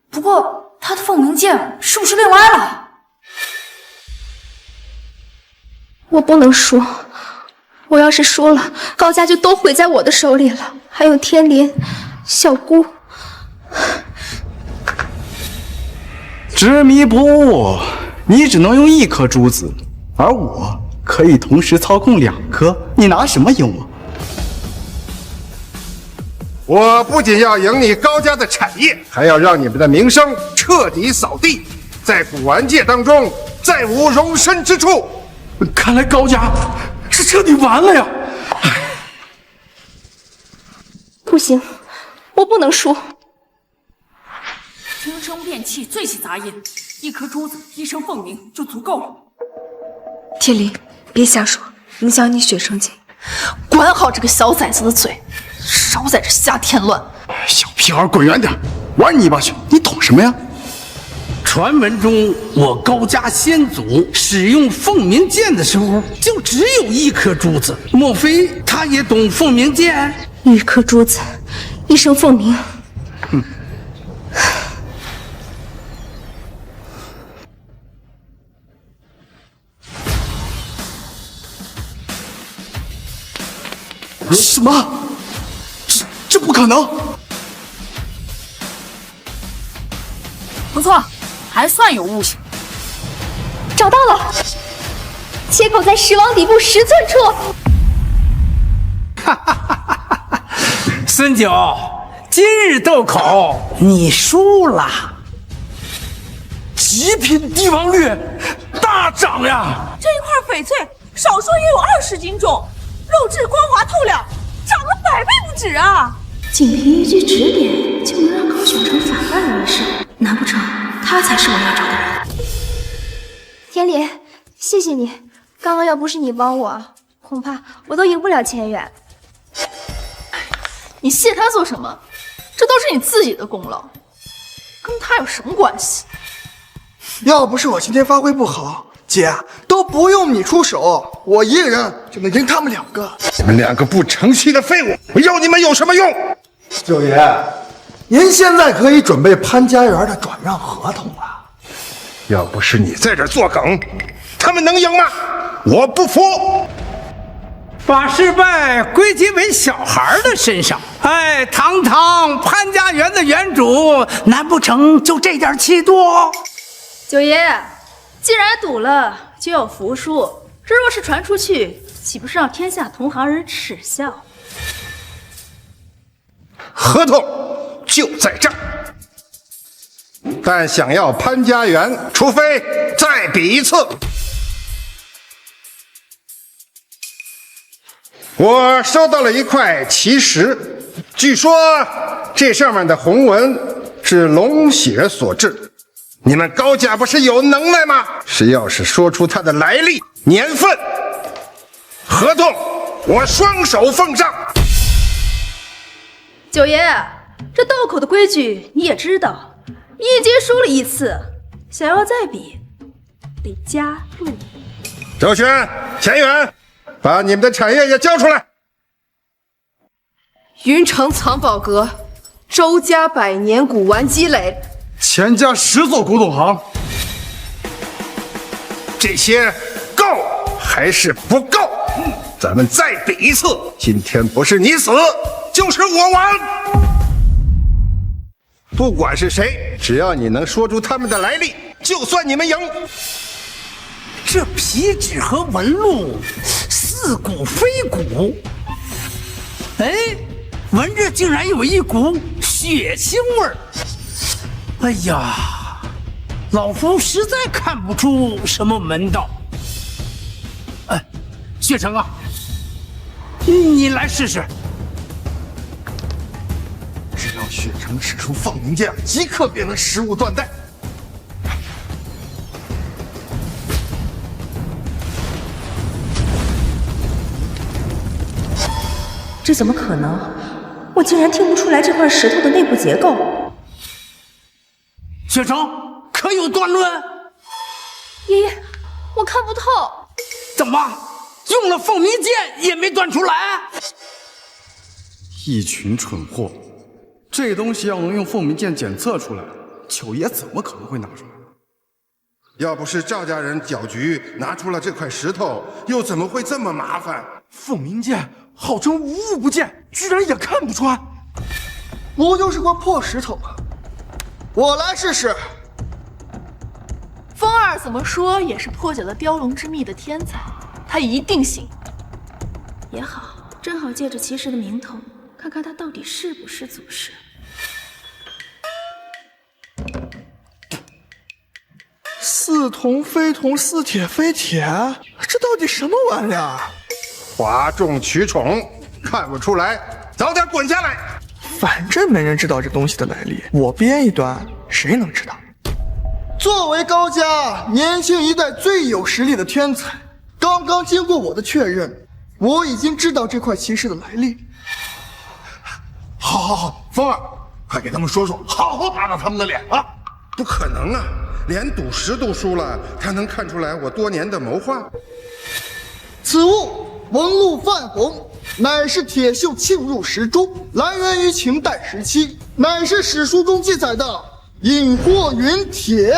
不过他的凤鸣剑是不是变歪了？我不能输，我要是输了，高家就都毁在我的手里了。还有天林、小姑。执迷不悟，你只能用1颗珠子，而我可以同时操控2颗，你拿什么赢我？我不仅要赢你高家的产业，还要让你们的名声彻底扫地，在古玩界当中再无容身之处。看来高家是彻底完了呀！哎，不行，我不能输。听声辨气，最起杂音，一颗珠子，一声凤鸣就足够了。天灵，别瞎说，影响你血生劲。管好这个小崽子的嘴，少在这瞎添乱。小屁孩，滚远点，玩泥巴去！你懂什么呀？传闻中，我高家先祖使用凤鸣剑的时候，就只有一颗珠子。莫非他也懂凤鸣剑？一颗珠子，一声凤鸣。什么？这不可能！不错，还算有悟性。找到了，切口在石王底部10寸处。孙九，今日斗口你输了。极品帝王绿，大涨呀！这一块翡翠少说也有20斤重，肉质光滑透亮，涨了100倍不止啊！仅凭一句指点就能让高雪成反败为胜，难不成他才是我要找的人？天理，谢谢你，刚刚要不是你帮我，恐怕我都赢不了千远。你谢他做什么？这都是你自己的功劳，跟他有什么关系？要不是我今天发挥不好，姐都不用你出手，我一个人就能赢他们2个。你们2个不成器的废物，我要你们有什么用？九爷，您现在可以准备潘家园的转让合同了。要不是你在这作梗，他们能赢吗？我不服！把失败归结为小孩的身上，哎，堂堂潘家园的园主，难不成就这点气度？九爷，既然赌了，就要服输。这若是传出去，岂不是让天下同行人耻笑？合同就在这儿，但想要潘家园，除非再比一次。我收到了一块奇石，据说这上面的红纹是龙血所制。你们高家不是有能耐吗？谁要是说出它的来历、年份，合同我双手奉上。九爷，这斗口的规矩你也知道，一阶输了1次，想要再比，得加入。周旋、钱远，把你们的产业也交出来。云城藏宝阁，周家100年古玩积累，钱家10座古董行。这些够还是不够？咱们再比一次，今天不是你死，就是我亡。不管是谁，只要你能说出他们的来历，就算你们赢。这皮纸和纹路似骨非骨，哎，闻着竟然有一股血腥味儿。哎呀，老夫实在看不出什么门道。哎，雪城啊，你来试试。只要雪城使出凤鸣剑，即刻便能食物断代。这怎么可能？我竟然听不出来这块石头的内部结构。雪城可有断论？爷爷，我看不透。怎么用了凤鸣剑也没断出来？一群蠢货！这东西要能用凤鸣剑检测出来，九爷怎么可能会拿出来？要不是赵家人搅局拿出了这块石头，又怎么会这么麻烦？凤鸣剑号称无物不见，居然也看不穿。不就是块破石头吗？我来试试。风儿怎么说也是破解了雕龙之秘的天才，他一定行。也好，正好借着骑士的名头，看看他到底是不是祖师。似铜非铜，似铁非铁，这到底什么玩意儿？哗众取宠，看不出来，早点滚下来！反正没人知道这东西的来历，我编一段，谁能知道？作为高家年轻一代最有实力的天才，刚刚经过我的确认，我已经知道这块奇石的来历。好，风儿，快给他们说说，好好打打他们的脸啊！不可能啊，连赌石都输了，他能看出来我多年的谋划？此物纹路泛红，乃是铁锈沁入石中，来源于秦代时期，乃是史书中记载的引货云铁。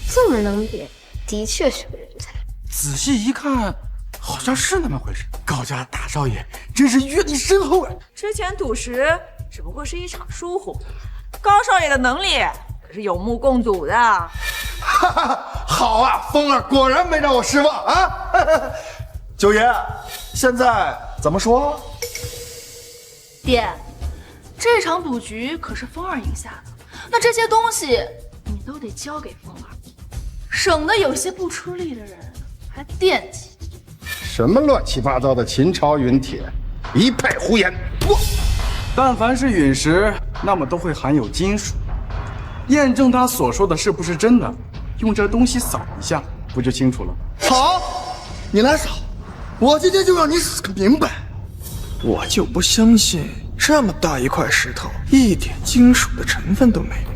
这么能点，的确是个人才。仔细一看，好像是那么回事。高家大少爷真是阅历深厚啊！之前赌石只不过是一场疏忽，高少爷的能力可是有目共睹的。哈哈，好啊，风儿果然没让我失望啊！九爷，现在怎么说？爹，这场赌局可是风儿赢下的，那这些东西你都得交给风儿，省得有些不出力的人还惦记。什么乱七八糟的秦朝云铁，一派胡言！但凡是陨石，那么都会含有金属。验证他所说的是不是真的，用这东西扫一下，不就清楚了？好，你来扫，我今天就让你死个明白。我就不相信这么大一块石头，一点金属的成分都没有。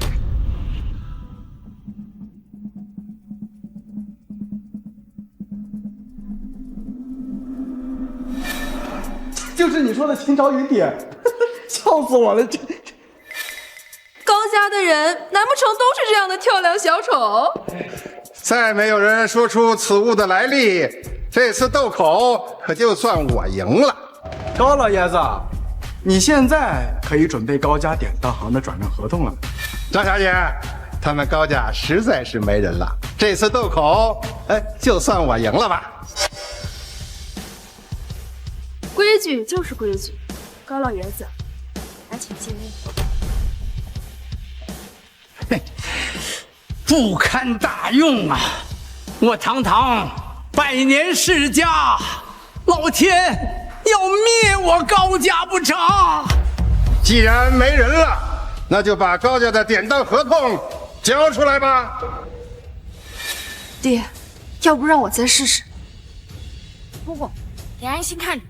就是你说的秦朝云铁，笑死我了！高家的人难不成都是这样的跳梁小丑？再没有人说出此物的来历，这次斗口可就算我赢了。高老爷子，你现在可以准备高家典当行的转让合同了。张小姐，他们高家实在是没人了，这次斗口，就算我赢了吧。规矩就是规矩，高老爷子，还请进内。不堪大用啊！我堂堂100年世家，老天要灭我高家不成？既然没人了，那就把高家的典当合同交出来吧。爹，要不让我再试试？不，你安心看着。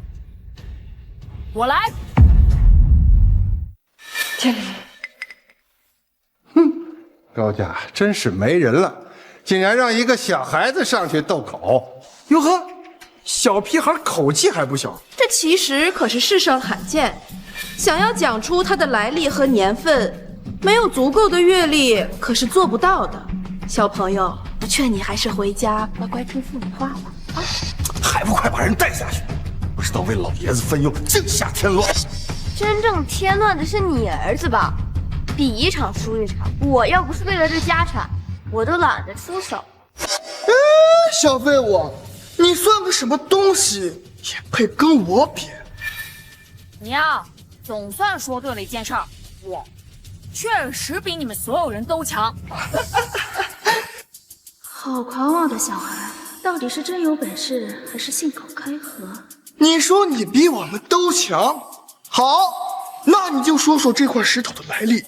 我来。天灵，高家真是没人了，竟然让一个小孩子上去斗口。哟呵，小屁孩口气还不小。这其实可是世上罕见，想要讲出它的来历和年份，没有足够的阅历可是做不到的。小朋友，我劝你还是回家乖乖听父母话吧。啊，还不快把人带下去！不知道为老爷子分忧，净瞎添乱。真正添乱的是你儿子吧？比一场输一场，我要不是为了这家产，我都懒得出手。小废物，你算个什么东西，也配跟我比？你呀，总算说对了一件事儿，我确实比你们所有人都强。好狂妄的小孩，到底是真有本事，还是信口开河？你说你比我们都强，好，那你就说说这块石头的来历。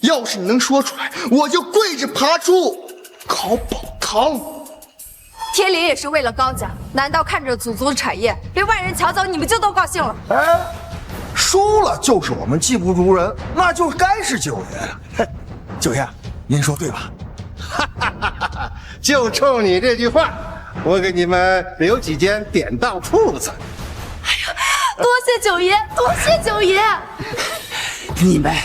要是你能说出来，我就跪着爬出考宝堂。天灵也是为了高家，难道看着祖宗的产业被外人抢走，你们就都高兴了？输了就是我们技不如人，那就该是九爷。九爷，您说对吧？就冲你这句话，我给你们留几间典当铺子。多谢九爷，多谢九爷！你们，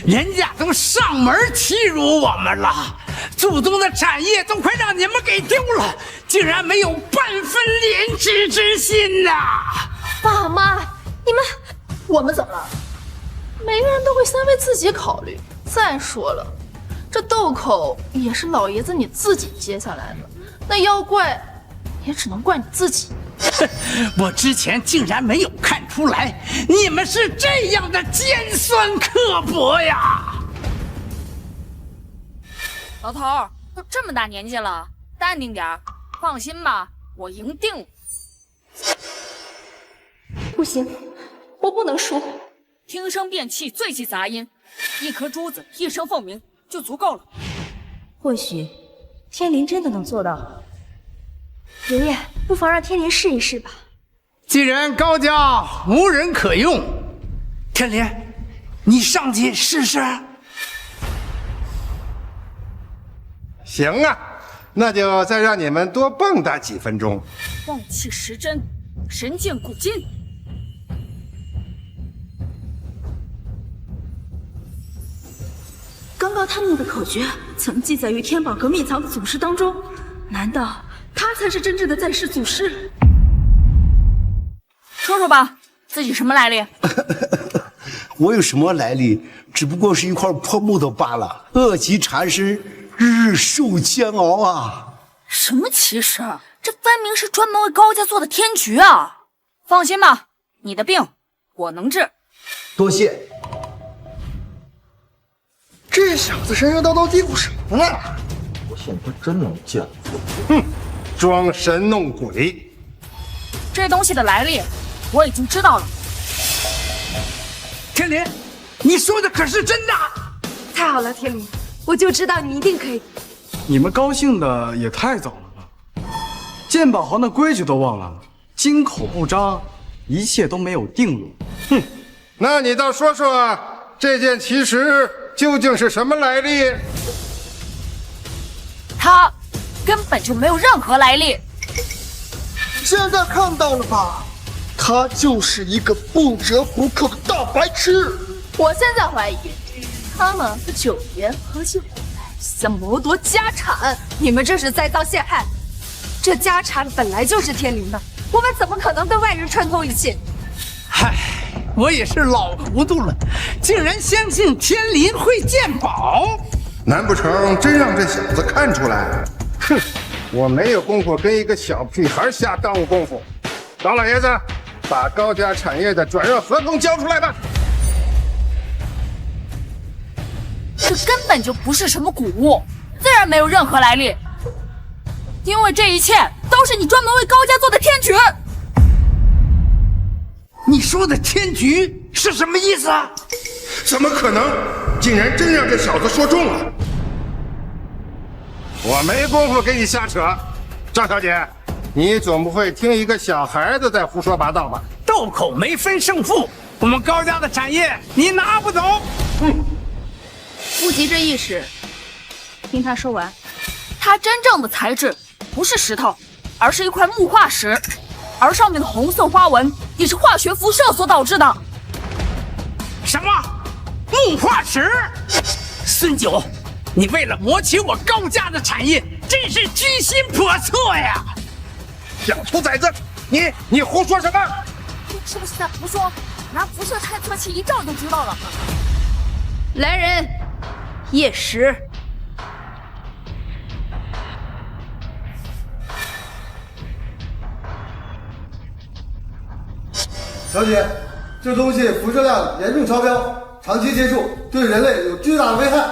人家都上门欺辱我们了，祖宗的产业都快让你们给丢了，竟然没有半分廉耻之心呐！爸妈，你们，我们怎么了？每个人都会先为自己考虑。再说了，这豆口也是老爷子你自己接下来的，那要怪也只能怪你自己。我之前竟然没有看出来，你们是这样的尖酸刻薄呀！老头儿都这么大年纪了，淡定点儿。放心吧，我赢定了。不行，我不能输，听声辨气，最其杂音，一颗珠子，一声凤鸣就足够了。或许天灵真的能做到。爷爷，不妨让天灵试一试吧。既然高家无人可用，天灵，你上去试试。行啊，那就再让你们多蹦跶几分钟。旺气时针，神剑古今。刚刚他们的口诀曾记载于天宝阁秘藏的祖师当中，难道他才是真正的在世祖师？说说吧，自己什么来历？我有什么来历？只不过是一块破木头罢了。恶疾缠身，日受煎熬啊！什么奇事？这分明是专门为高家做的天局啊！放心吧，你的病我能治。多谢。这小子神神叨叨嘀咕什么呢？我现在真能见。哼，装神弄鬼。这东西的来历我已经知道了。天灵，你说的可是真的？太好了，天灵，我就知道你一定可以。你们高兴的也太早了吧？鉴宝行的规矩都忘了，金口不张，一切都没有定论。哼，那你倒说说这件奇石究竟是什么来历？他根本就没有任何来历。现在看到了吧？他就是一个不折不扣的大白痴。我现在怀疑，他们和九爷合起伙来，想谋夺家产。你们这是栽赃陷害，这家产本来就是天灵的，我们怎么可能对外人串通一气？嗨，我也是老糊涂了，竟然相信天灵会鉴宝。难不成真让这小子看出来？哼，我没有功夫跟一个小屁孩瞎耽误功夫。高老爷子，把高家产业的转让合同交出来吧。这根本就不是什么古物，自然没有任何来历。因为这一切都是你专门为高家做的天局。你说的天局是什么意思啊？怎么可能？竟然真让这小子说中了！我没工夫跟你瞎扯。张小姐，你总不会听一个小孩子在胡说八道吧？斗口没分胜负，我们高家的产业你拿不走。不急这一时，听他说完。它真正的材质不是石头，而是一块木化石，而上面的红色花纹也是化学辐射所导致的。什么？木化石？孙九，你为了谋取我高家的产业，真是居心叵测呀！小兔崽子，你胡说什么？是不是在胡说？拿辐射探测器一照就知道了。来人，夜石。小姐，这东西辐射量严重超标，长期接触对人类有巨大的危害。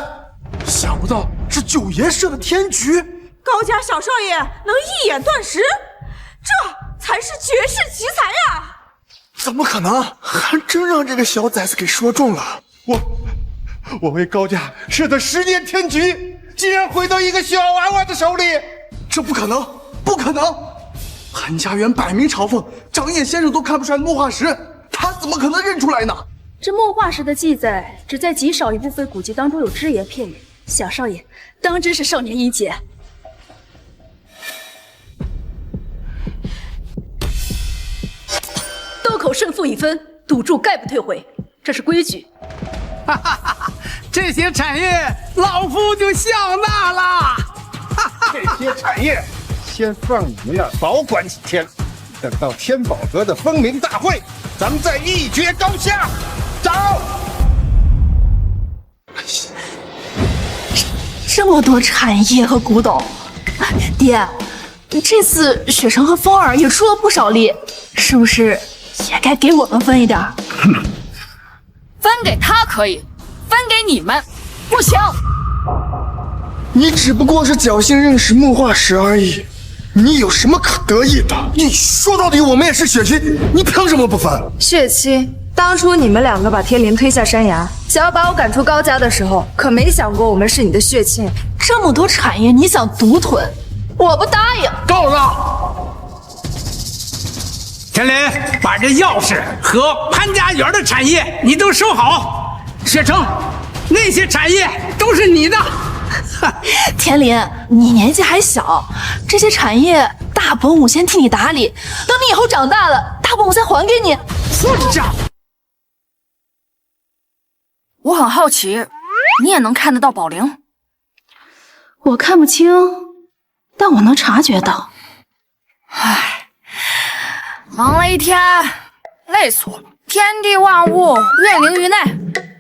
想不到是九爷设的天局，高家小少爷能一眼断石，这才是绝世奇才呀！怎么可能？还真让这个小崽子给说中了。我为高家设的10年天局，竟然回到一个小娃娃的手里，这不可能，不可能！韩家园摆明嘲讽，长眼先生都看不出来木化石，他怎么可能认出来呢？这木化石的记载只在极少一部分古籍当中有只言片语，小少爷当真是少年英杰。斗口胜负已分，赌注概不退回，这是规矩。哈哈哈！这些产业，老夫就笑纳了。这些产业，先放你们那儿保管几天，等到天宝阁的封明大会，咱们再一决高下。走！这么多产业和古董，爹，这次雪城和风儿也出了不少力，是不是也该给我们分一点？分给他可以，分给你们不行。你只不过是侥幸认识木化石而已，你有什么可得意的？你说到底，我们也是血亲，你凭什么不分？血亲当初你们两个把天灵推下山崖，想要把我赶出高家的时候，可没想过我们是你的血亲。这么多产业你想独吞，我不答应。够了！田林，把这钥匙和潘家园的产业你都收好。雪城，那些产业都是你的。田林，你年纪还小，这些产业大伯母先替你打理，等你以后长大了，大伯母再还给你。混账！我很好奇，你也能看得到宝灵？我看不清，但我能察觉到。唉，忙了一天，累死我了。天地万物，愿灵于内，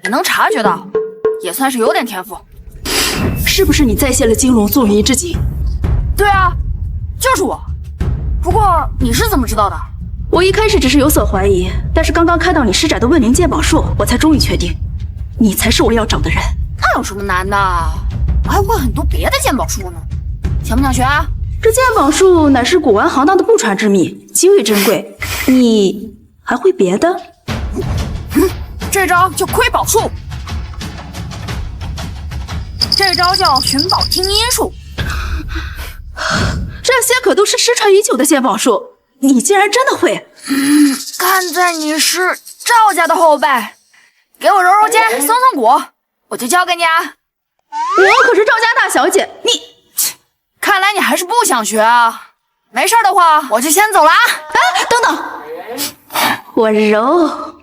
你能察觉到，也算是有点天赋。是不是你再现了金龙纵云之境？对啊，就是我。不过你是怎么知道的？我一开始只是有所怀疑，但是刚刚看到你施展的问灵鉴宝术，我才终于确定，你才是我要找的人。那有什么难的？我还会很多别的鉴宝术呢，想不想学啊？这鉴宝术乃是古玩行当的不传之秘，极为珍贵。你还会别的？这招叫窥宝术，这招叫寻宝听音术。这些可都是失传已久的鉴宝术，你竟然真的会？看在你是赵家的后辈，给我揉揉肩、松松骨，我就交给你啊。我可是赵家大小姐，你……看来你还是不想学啊。没事的话，我就先走了啊。哎，等等，我揉。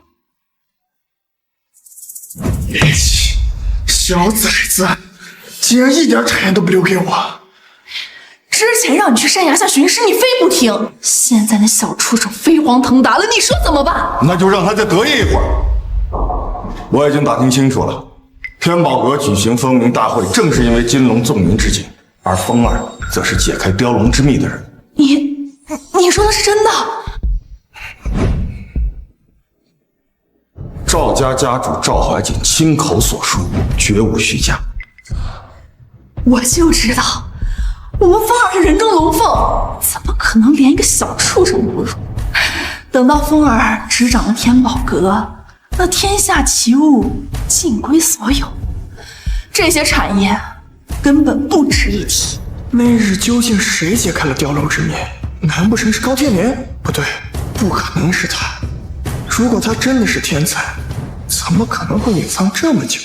小崽子，竟然一点产业都不留给我！之前让你去山崖下巡视，你非不听，现在那小畜生飞黄腾达了，你说怎么办？那就让他再得意一会儿。我已经打听清楚了，天宝阁举行风云大会，正是因为金龙纵云之境，而风儿则是解开雕龙之秘的人。你说的是真的？赵家家主赵怀瑾亲口所述，绝无虚假。我就知道，我们风儿是人中龙凤，怎么可能连一个小畜生不如？等到风儿执掌了天宝阁，那天下奇物尽归所有，这些产业根本不值一提。那日究竟谁解开了雕龙之谜？难不成是高天明？不对，不可能是他。如果他真的是天才，怎么可能会隐藏这么久？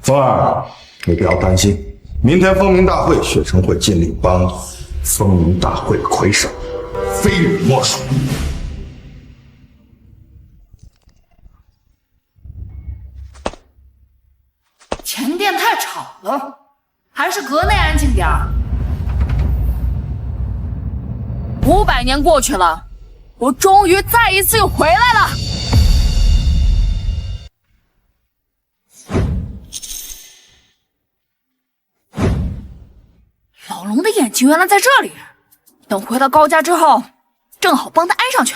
风儿，你不要担心，明天风云大会，雪城会尽力帮风云大会魁首，非你莫属。前殿太吵了，还是阁内安静点儿。500年过去了，我终于再一次又回来了。老龙的眼睛原来在这里，等回到高家之后，正好帮他安上去。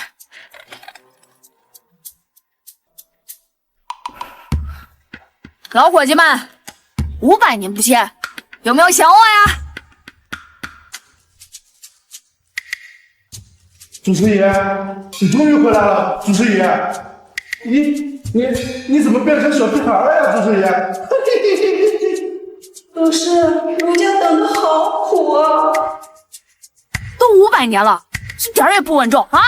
老伙计们，500年不见，有没有想我呀？祖师爷，你终于回来了，祖师爷，你怎么变成小屁孩了呀，祖师爷？老师，奴家等的好苦啊！都500年了，一点也不稳重啊！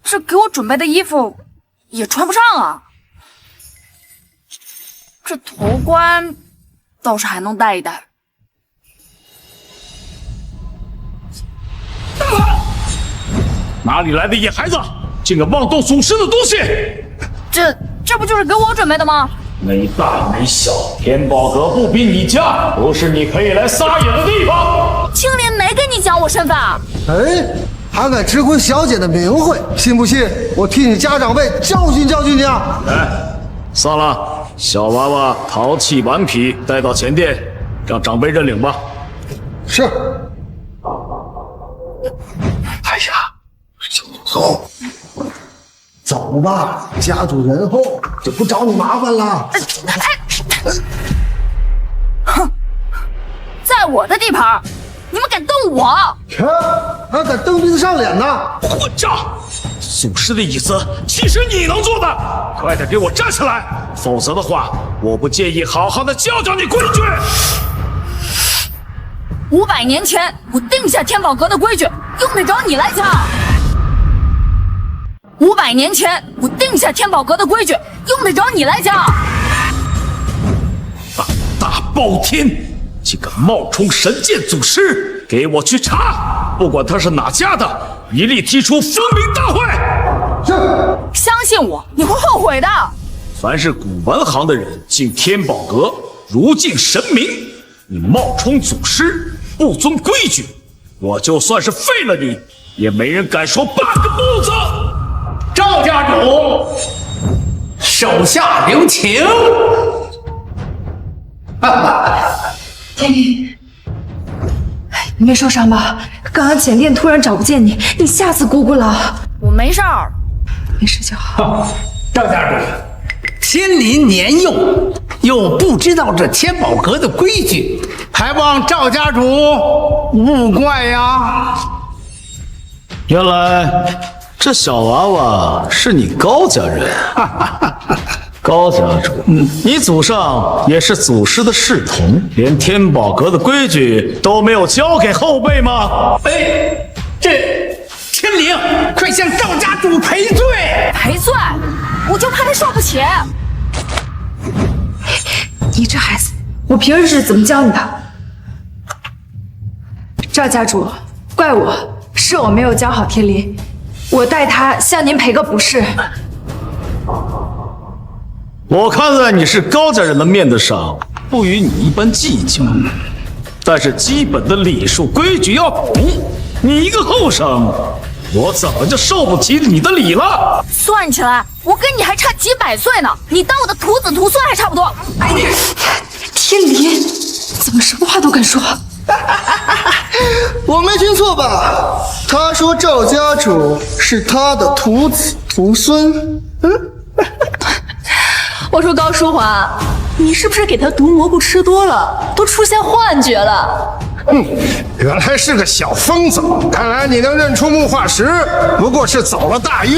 这给我准备的衣服也穿不上啊！这头冠倒是还能戴一戴。哪里来的野孩子，竟敢妄动祖师的东西！这不就是给我准备的吗？没大没小，天宝阁不比你家，不是你可以来撒野的地方。青莲没跟你讲我身份啊！哎，还敢直呼小姐的名讳，信不信我替你家长辈教训教训你啊！哎，算了，小娃娃淘气顽皮，带到前殿，让长辈认领吧。是。哎呀，走，走吧，家主仁厚，就不找你麻烦了。哼，再在我的地盘，你们敢动我？切，还敢蹬鼻子上脸呢！混账！祖师的椅子岂是你能坐的？快点给我站起来，否则的话，我不介意好好的教教你规矩。500年前我定下天宝阁的规矩，用得着你来讲？500年前我定下天宝阁的规矩，用得着你来讲？胆大包天，竟敢冒充神剑祖师，给我去查！不管他是哪家的，一律提出封明大会。相信我，你会后悔的。凡是古玩行的人进天宝阁，如敬神明。你冒充祖师，不遵规矩，我就算是废了你，也没人敢说半个不字。赵家主，手下留情。天灵，你没受伤吧？刚刚前殿突然找不见你，你吓死姑姑了。我没事儿，没事就好。赵家主，天临年幼，又不知道这天宝阁的规矩，还望赵家主勿怪呀。原来这小娃娃是你高家人。高家主，你祖上也是祖师的侍从，连天宝阁的规矩都没有教给后辈吗？哎，这天灵，快向赵家主赔罪！赔罪？我就怕他受不起。你这孩子，我平日是怎么教你的？赵家主，怪我，是我没有教好天灵，我代他向您赔个不是。我看在你是高家人的面子上，不与你一般计较。但是基本的礼数规矩要懂。你一个后生，我怎么就受不起你的礼了？算起来，我跟你还差几百岁呢，你当我的徒子徒孙还差不多。天灵，怎么什么话都敢说？我没听错吧？他说赵家主是他的徒子徒孙。我说高淑华，你是不是给他毒蘑菇吃多了，都出现幻觉了？原来是个小疯子，看来你能认出木化石，不过是走了大运。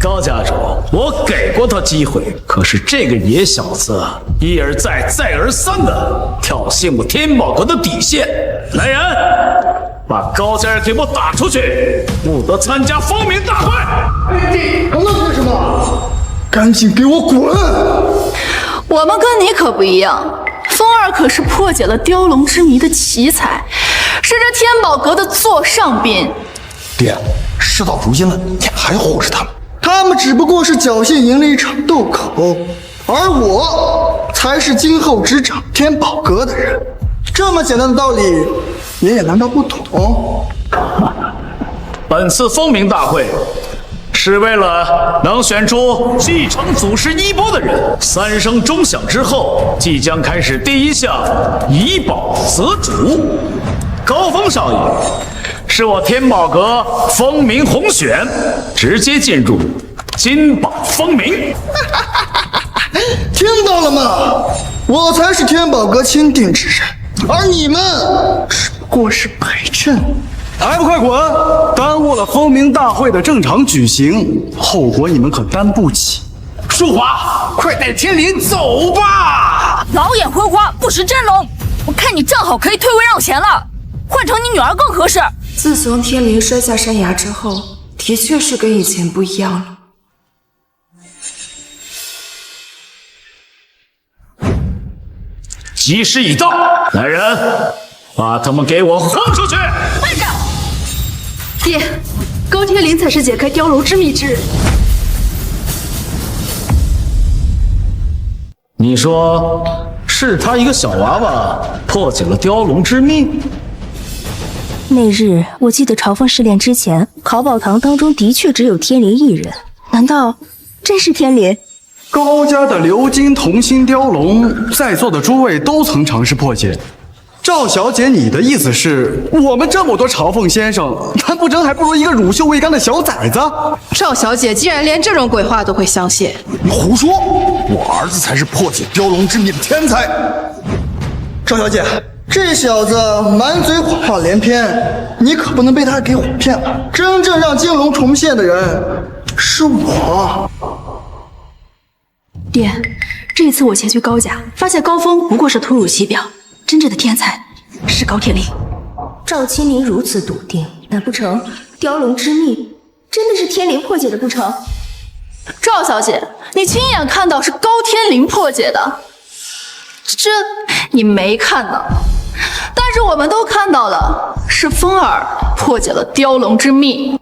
高家主，我给过他机会，可是这个野小子一而再再而三的挑衅我天宝阁的底线。来人，把高家人给我打出去，不得参加封明大会。能干什么？赶紧给我滚！我们跟你可不一样，风儿可是破解了雕龙之谜的奇才，是这天宝阁的座上宾。爹，事到如今了，你还护着他们？他们只不过是侥幸赢了一场斗口，而我才是今后执掌天宝阁的人。这么简单的道理，爷爷难道不懂？本次封明大会是为了能选出继承祖师衣钵的人。3声钟响之后，即将开始第一项以宝择主。高峰少爷是我天宝阁封明红选，直接进入金宝封明。听到了吗？我才是天宝阁钦定之人，而你们只不过是陪衬。还不快滚！耽误了封明大会的正常举行，后果你们可担不起。淑华，快带天灵走吧！老眼昏花，不识真龙。我看你正好可以退位让贤了，换成你女儿更合适。自从天灵摔下山崖之后，的确是跟以前不一样了。吉时已到，来人，把他们给我轰出去！慢着！爹，高天灵才是解开雕龙之谜之人。你说是他一个小娃娃破解了雕龙之秘？那日我记得朝凤试炼之前，考宝堂当中的确只有天灵一人，难道真是天灵？高家的鎏金同心雕龙，在座的诸位都曾尝试破解。赵小姐，你的意思是，我们这么多朝凤先生，难不成还不如一个乳臭未干的小崽子？赵小姐竟然连这种鬼话都会相信？你胡说！我儿子才是破解雕龙之谜的天才。赵小姐，这小子满嘴谎话连篇，你可不能被他给哄骗了。真正让金龙重现的人是我。爹，这次我前去高家，发现高峰不过是突兀其表，真正的天才是高天林。赵青林如此笃定，难不成雕龙之秘真的是天灵破解的不成？赵小姐，你亲眼看到是高天灵破解的，这你没看到，但是我们都看到了，是风儿破解了雕龙之秘。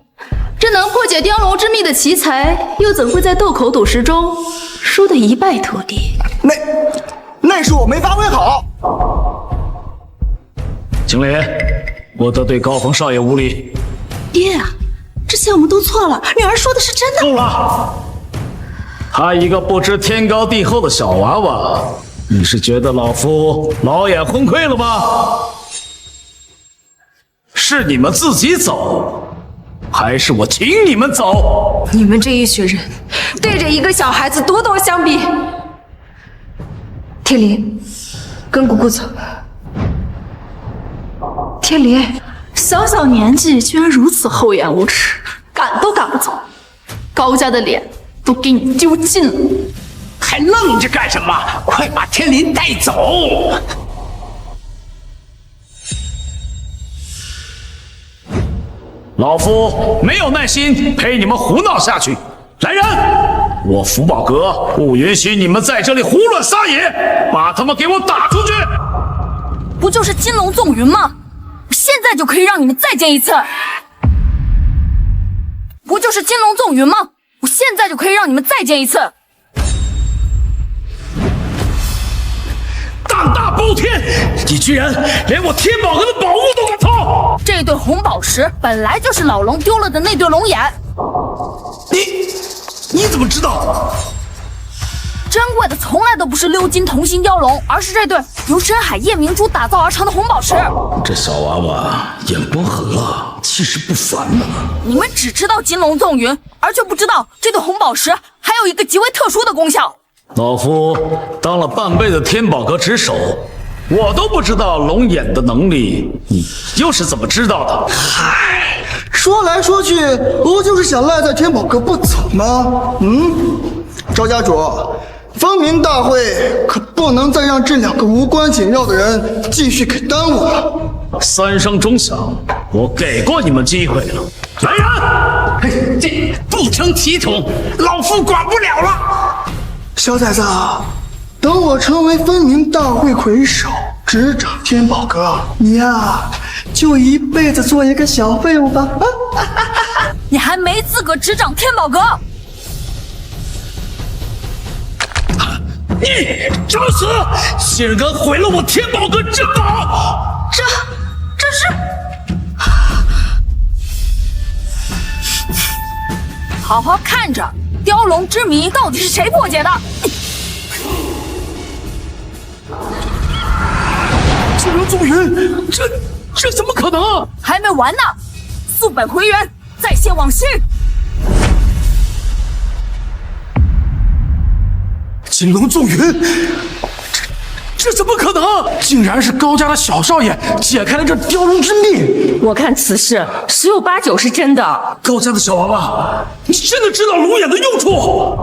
这能破解雕龙之秘的奇才，又怎会在斗口赌石中输得一败涂地？那是我没发挥好。青莲，我得对高峰少爷无礼。爹啊，这些我们都错了，女儿说的是真的。够了！他一个不知天高地厚的小娃娃，你是觉得老夫老眼昏聩了吗？是你们自己走，还是我请你们走？你们这一群人，对着一个小孩子咄咄相逼。天林，跟姑姑走。天林，小小年纪居然如此厚颜无耻，赶都赶不走，高家的脸都给你丢尽了。还愣着干什么？快把天林带走！老夫没有耐心陪你们胡闹下去。来人，我福宝阁不允许你们在这里胡乱撒野，把他们给我打出去！不就是金龙纵云吗？现在就可以让你们再见一次。不就是金龙纵云吗？我现在就可以让你们再见一次。胆大包天，你居然连我天宝阁的宝物都敢偷！这对红宝石本来就是老龙丢了的那对龙眼。你怎么知道？珍贵的从来都不是鎏金同心雕龙，而是这对由深海夜明珠打造而成的红宝石。这小娃娃眼光狠辣，气势不凡呢。你们只知道金龙纵云，而却不知道这对红宝石还有一个极为特殊的功效。老夫当了半辈子天宝阁值守，我都不知道龙眼的能力，你又是怎么知道的？嗨，说来说去，不就是想赖在天宝阁不走吗？赵家主，风鸣大会可不能再让这两个无关紧要的人继续给耽误了。三声钟响，我给过你们机会了。来人！这不成体统，老夫管不了了。小崽子，等我成为风鸣大会魁首，执掌天宝阁，你呀就一辈子做一个小废物吧。你还没资格执掌天宝阁。你找死！竟然敢毁了我天宝阁珍宝！这是……好好看着，雕龙之谜到底是谁破解的？金龙纵云，这怎么可能？还没完呢！溯本回源，再现往昔。金龙纵云，这怎么可能？竟然是高家的小少爷解开了这雕龙之秘。我看此事十有八九是真的。高家的小娃娃，你真的知道龙眼的用处？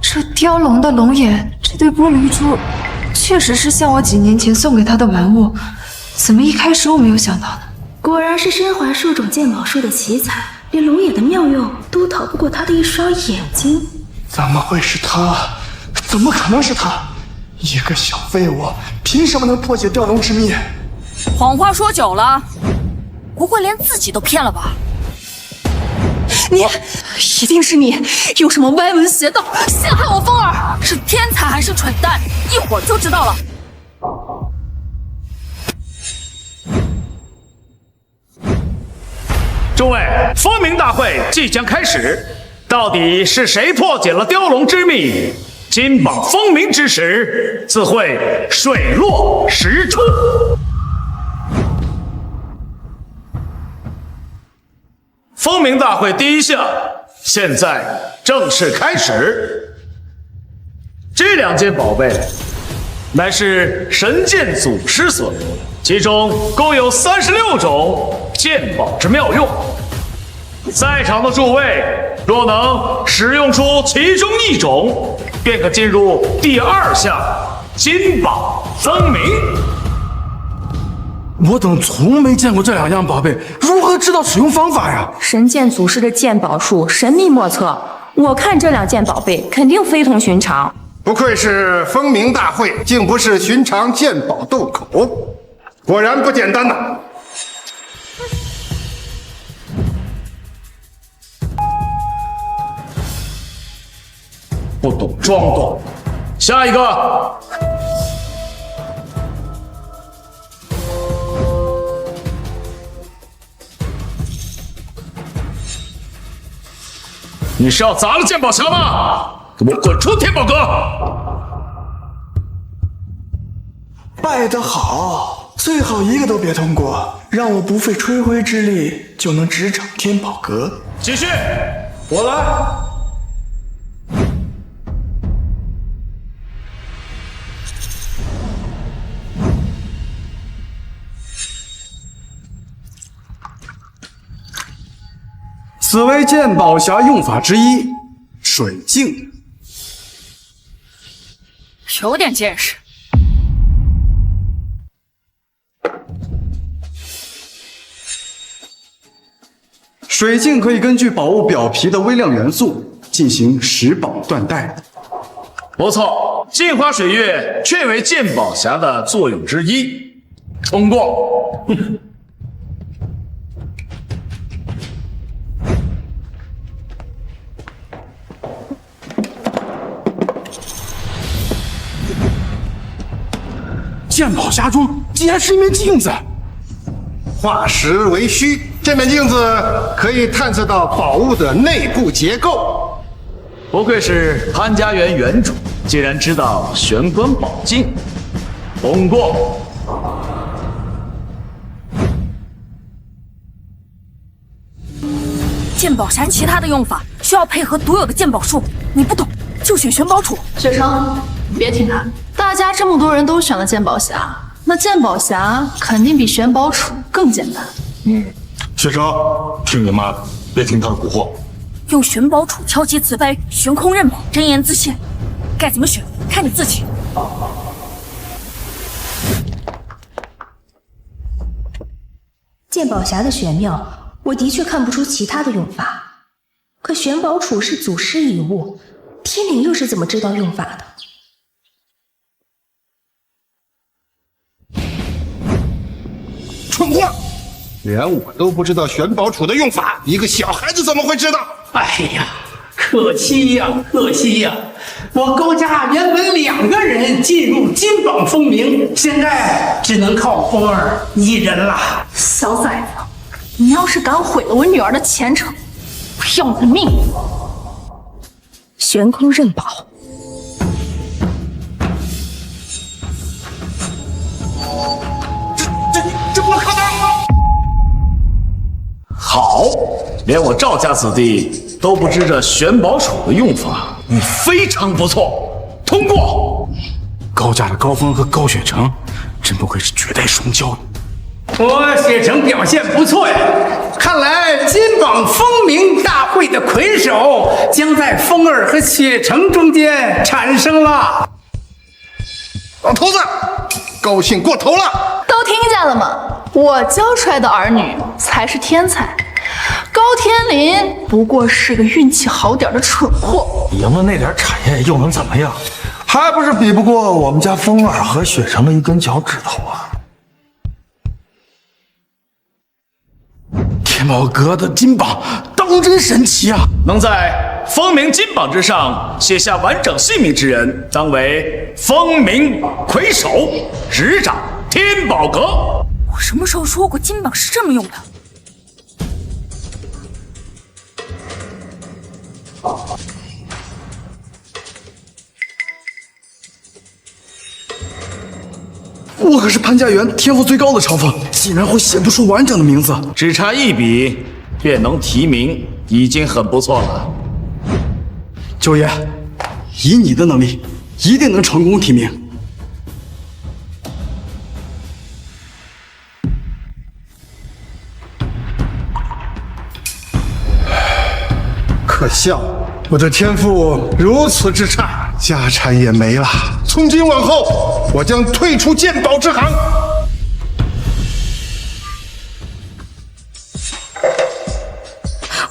这雕龙的龙眼，这对玻璃珠，确实是像我几年前送给他的玩物，怎么一开始我没有想到呢？果然是身怀数种鉴宝术的奇才，连龙眼的妙用都逃不过他的一双眼睛。怎么会是他？怎么可能是他？一个小废物，凭什么能破解雕龙之秘？谎话说久了，不会连自己都骗了吧？你，一定是你，有什么歪门邪道陷害我风儿？是天才还是蠢蛋？一会儿就知道了。诸位，风鸣大会即将开始，到底是谁破解了雕龙之秘？金榜风鸣之时，自会水落石出。风鸣大会第一项，现在正式开始。这两件宝贝，乃是神剑祖师所留的，其中共有36种鉴宝之妙用。在场的诸位若能使用出其中1种，便可进入第2项金宝增名。我等从没见过这2样宝贝，如何知道使用方法呀？神剑祖师的鉴宝术神秘莫测，我看这2件宝贝肯定非同寻常。不愧是风鸣大会，竟不是寻常鉴宝渡口，果然不简单呐！不懂装懂。下一个，你是要砸了鉴宝匣吗？给我滚出天宝阁！拜得好，最好一个都别通过，让我不费吹灰之力就能执掌天宝阁。继续，我来。此为鉴宝匣用法之一，水镜。有点见识。水镜可以根据宝物表皮的微量元素进行识宝断代。不错，镜花水月确为鉴宝匣的作用之一。通过。鉴宝匣中竟然是一面镜子，化实为虚。这面镜子可以探测到宝物的内部结构。不愧是潘家园原主，竟然知道玄关宝镜。通过。鉴宝匣其他的用法需要配合独有的鉴宝术，你不懂就选玄宝杵。雪成，你别听他，大家这么多人都选了鉴宝匣，那鉴宝匣肯定比玄宝杵更简单。雪成，听你妈的，别听他的蛊惑。用玄宝杵敲击瓷杯，悬空刃宝，真言自现，该怎么选看你自己。鉴宝匣的玄妙，我的确看不出其他的用法。可玄宝杵是祖师遗物，天灵又是怎么知道用法的？蠢货！连我都不知道玄宝杵的用法，一个小孩子怎么会知道？哎呀，可惜呀，可惜呀！我高家原本2个人进入金榜风鸣，现在只能靠风儿一人了。小崽子，你要是敢毁了我女儿的前程，我要你的命！悬空刃宝。这不可能！好，连我赵家子弟都不知这玄宝杵的用法，你非常不错，通过。高家的高峰和高雪成，真不愧是绝代双骄。我雪成表现不错呀，看来金榜风鸣大会的魁首将在风儿和雪成中间产生了。老头子，高兴过头了。都听见了吗？我教出来的儿女才是天才，高天林不过是个运气好点的蠢货。赢了那点产业又能怎么样？还不是比不过我们家风儿和雪成的一根脚趾头啊！天宝阁的金榜当真神奇啊！能在风鸣金榜之上写下完整姓名之人，当为风鸣魁首，执掌天宝阁。我什么时候说过金榜是这么用的？我可是潘家园天赋最高的朝奉，竟然会写不出完整的名字，只差一笔便能提名，已经很不错了。九爷，以你的能力，一定能成功提名。可笑，我的天赋如此之差，家产也没了。从今往后，我将退出鉴宝之行。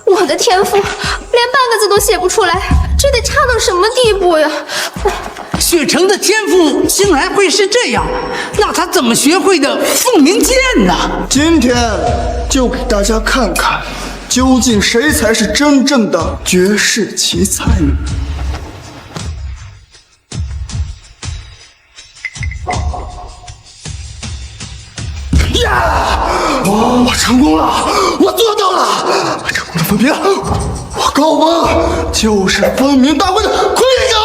我的天赋连半个字都写不出来，这得差到什么地步呀？雪城的天赋竟然会是这样，那他怎么学会的凤鸣剑呢？今天就给大家看看，究竟谁才是真正的绝世奇才呢？我成功了，我做到了，我成功的分明，我高峰就是分明大会的魁首，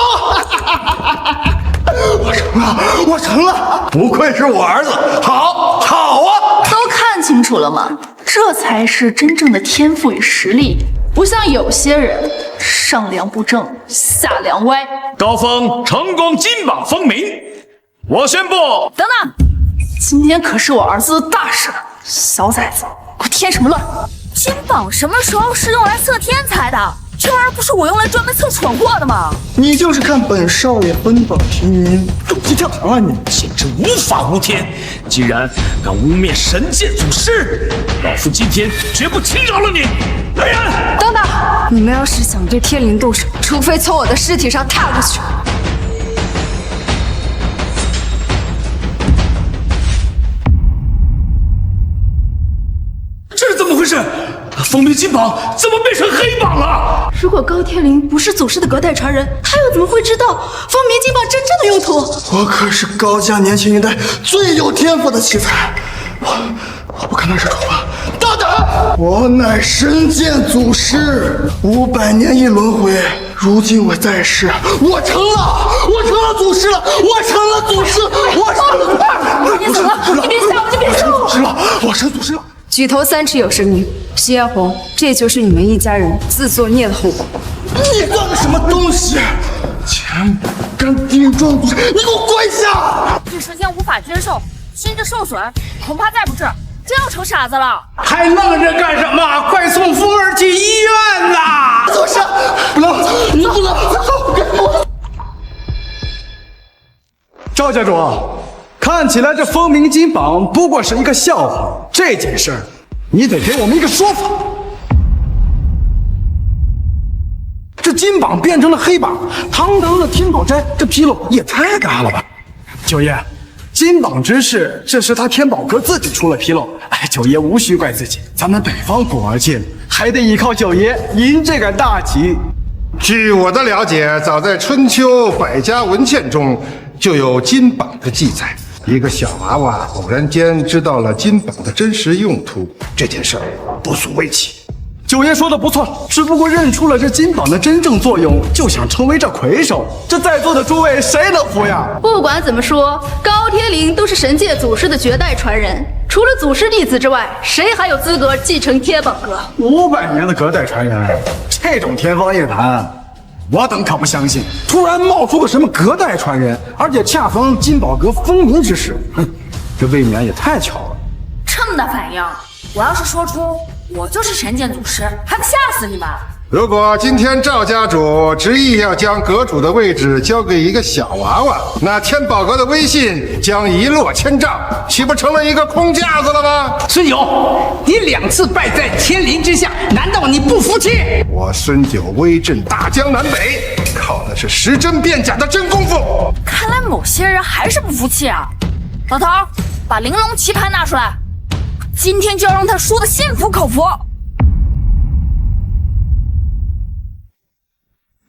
我成了，不愧是我儿子，好啊！都看清楚了吗？这才是真正的天赋与实力，不像有些人上梁不正下梁歪。高峰成功金榜锋鸣，我宣布，等等，今天可是我儿子的大事，小崽子，给我添什么乱？金榜什么时候是用来测天才的？这玩意儿不是我用来专门测蠢货的吗？你就是看本少爷分榜提名，狗急跳墙啊你！简直无法无天！竟然敢污蔑神界祖师，老夫今天绝不轻饶了你！来人！等等，你们要是想对天灵动手，除非从我的尸体上踏过去。这是怎么回事？风鸣金榜怎么变成黑榜了？如果高天灵不是祖师的隔代传人，他又怎么会知道风鸣金榜真正的用途？我可是高家年轻一代最有天赋的奇才，我不可能是处罚。大胆！我乃神剑祖师，500年一轮回，如今我在世，我成了祖师了，我成了祖师，我成了你怎么了？你别笑，你别笑！祖师了，我成祖师了。举头三尺有神明，徐彦宏，这就是你们一家人自作孽的后果。你算个什么东西？竟敢顶撞祖师！你给我跪下！这神仙无法接受，心智受损，恐怕再不治，真要成傻子了。还愣着干什么？快送风儿去医院呐！祖师，不能，你不能！赵家主，看起来这风鸣金榜不过是一个笑话，这件事儿你得给我们一个说法。这金榜变成了黑榜，堂堂的天宝斋，这纰漏也太大了吧！九爷，金榜之事，这是他天宝阁自己出了纰漏。哎，九爷无需怪自己，咱们北方国而近，还得依靠九爷您这个大旗。据我的了解，早在春秋百家文献中就有金榜的记载。一个小娃娃偶然间知道了金榜的真实用途，这件事儿不足为奇。九爷说的不错，只不过认出了这金榜的真正作用，就想成为这魁首，这在座的诸位谁能服呀？不管怎么说，高天灵都是神界祖师的绝代传人，除了祖师弟子之外，谁还有资格继承天宝阁？500年的隔代传人，这种天方夜谭，我等可不相信。突然冒出个什么隔代传人，而且恰逢金宝阁风鸣之时，这未免也太巧了。这么大反应，我要是说出我就是神剑祖师，还不吓死你们？如果今天赵家主执意要将阁主的位置交给一个小娃娃，那天宝阁的威信将一落千丈，岂不成了一个空架子了吗？孙友，你2次败在天灵之下，难道你不服气？我孙九威震大江南北，靠的是识真辨假的真功夫。看来某些人还是不服气啊！老头，把玲珑棋盘拿出来，今天就要让他输得心服口服。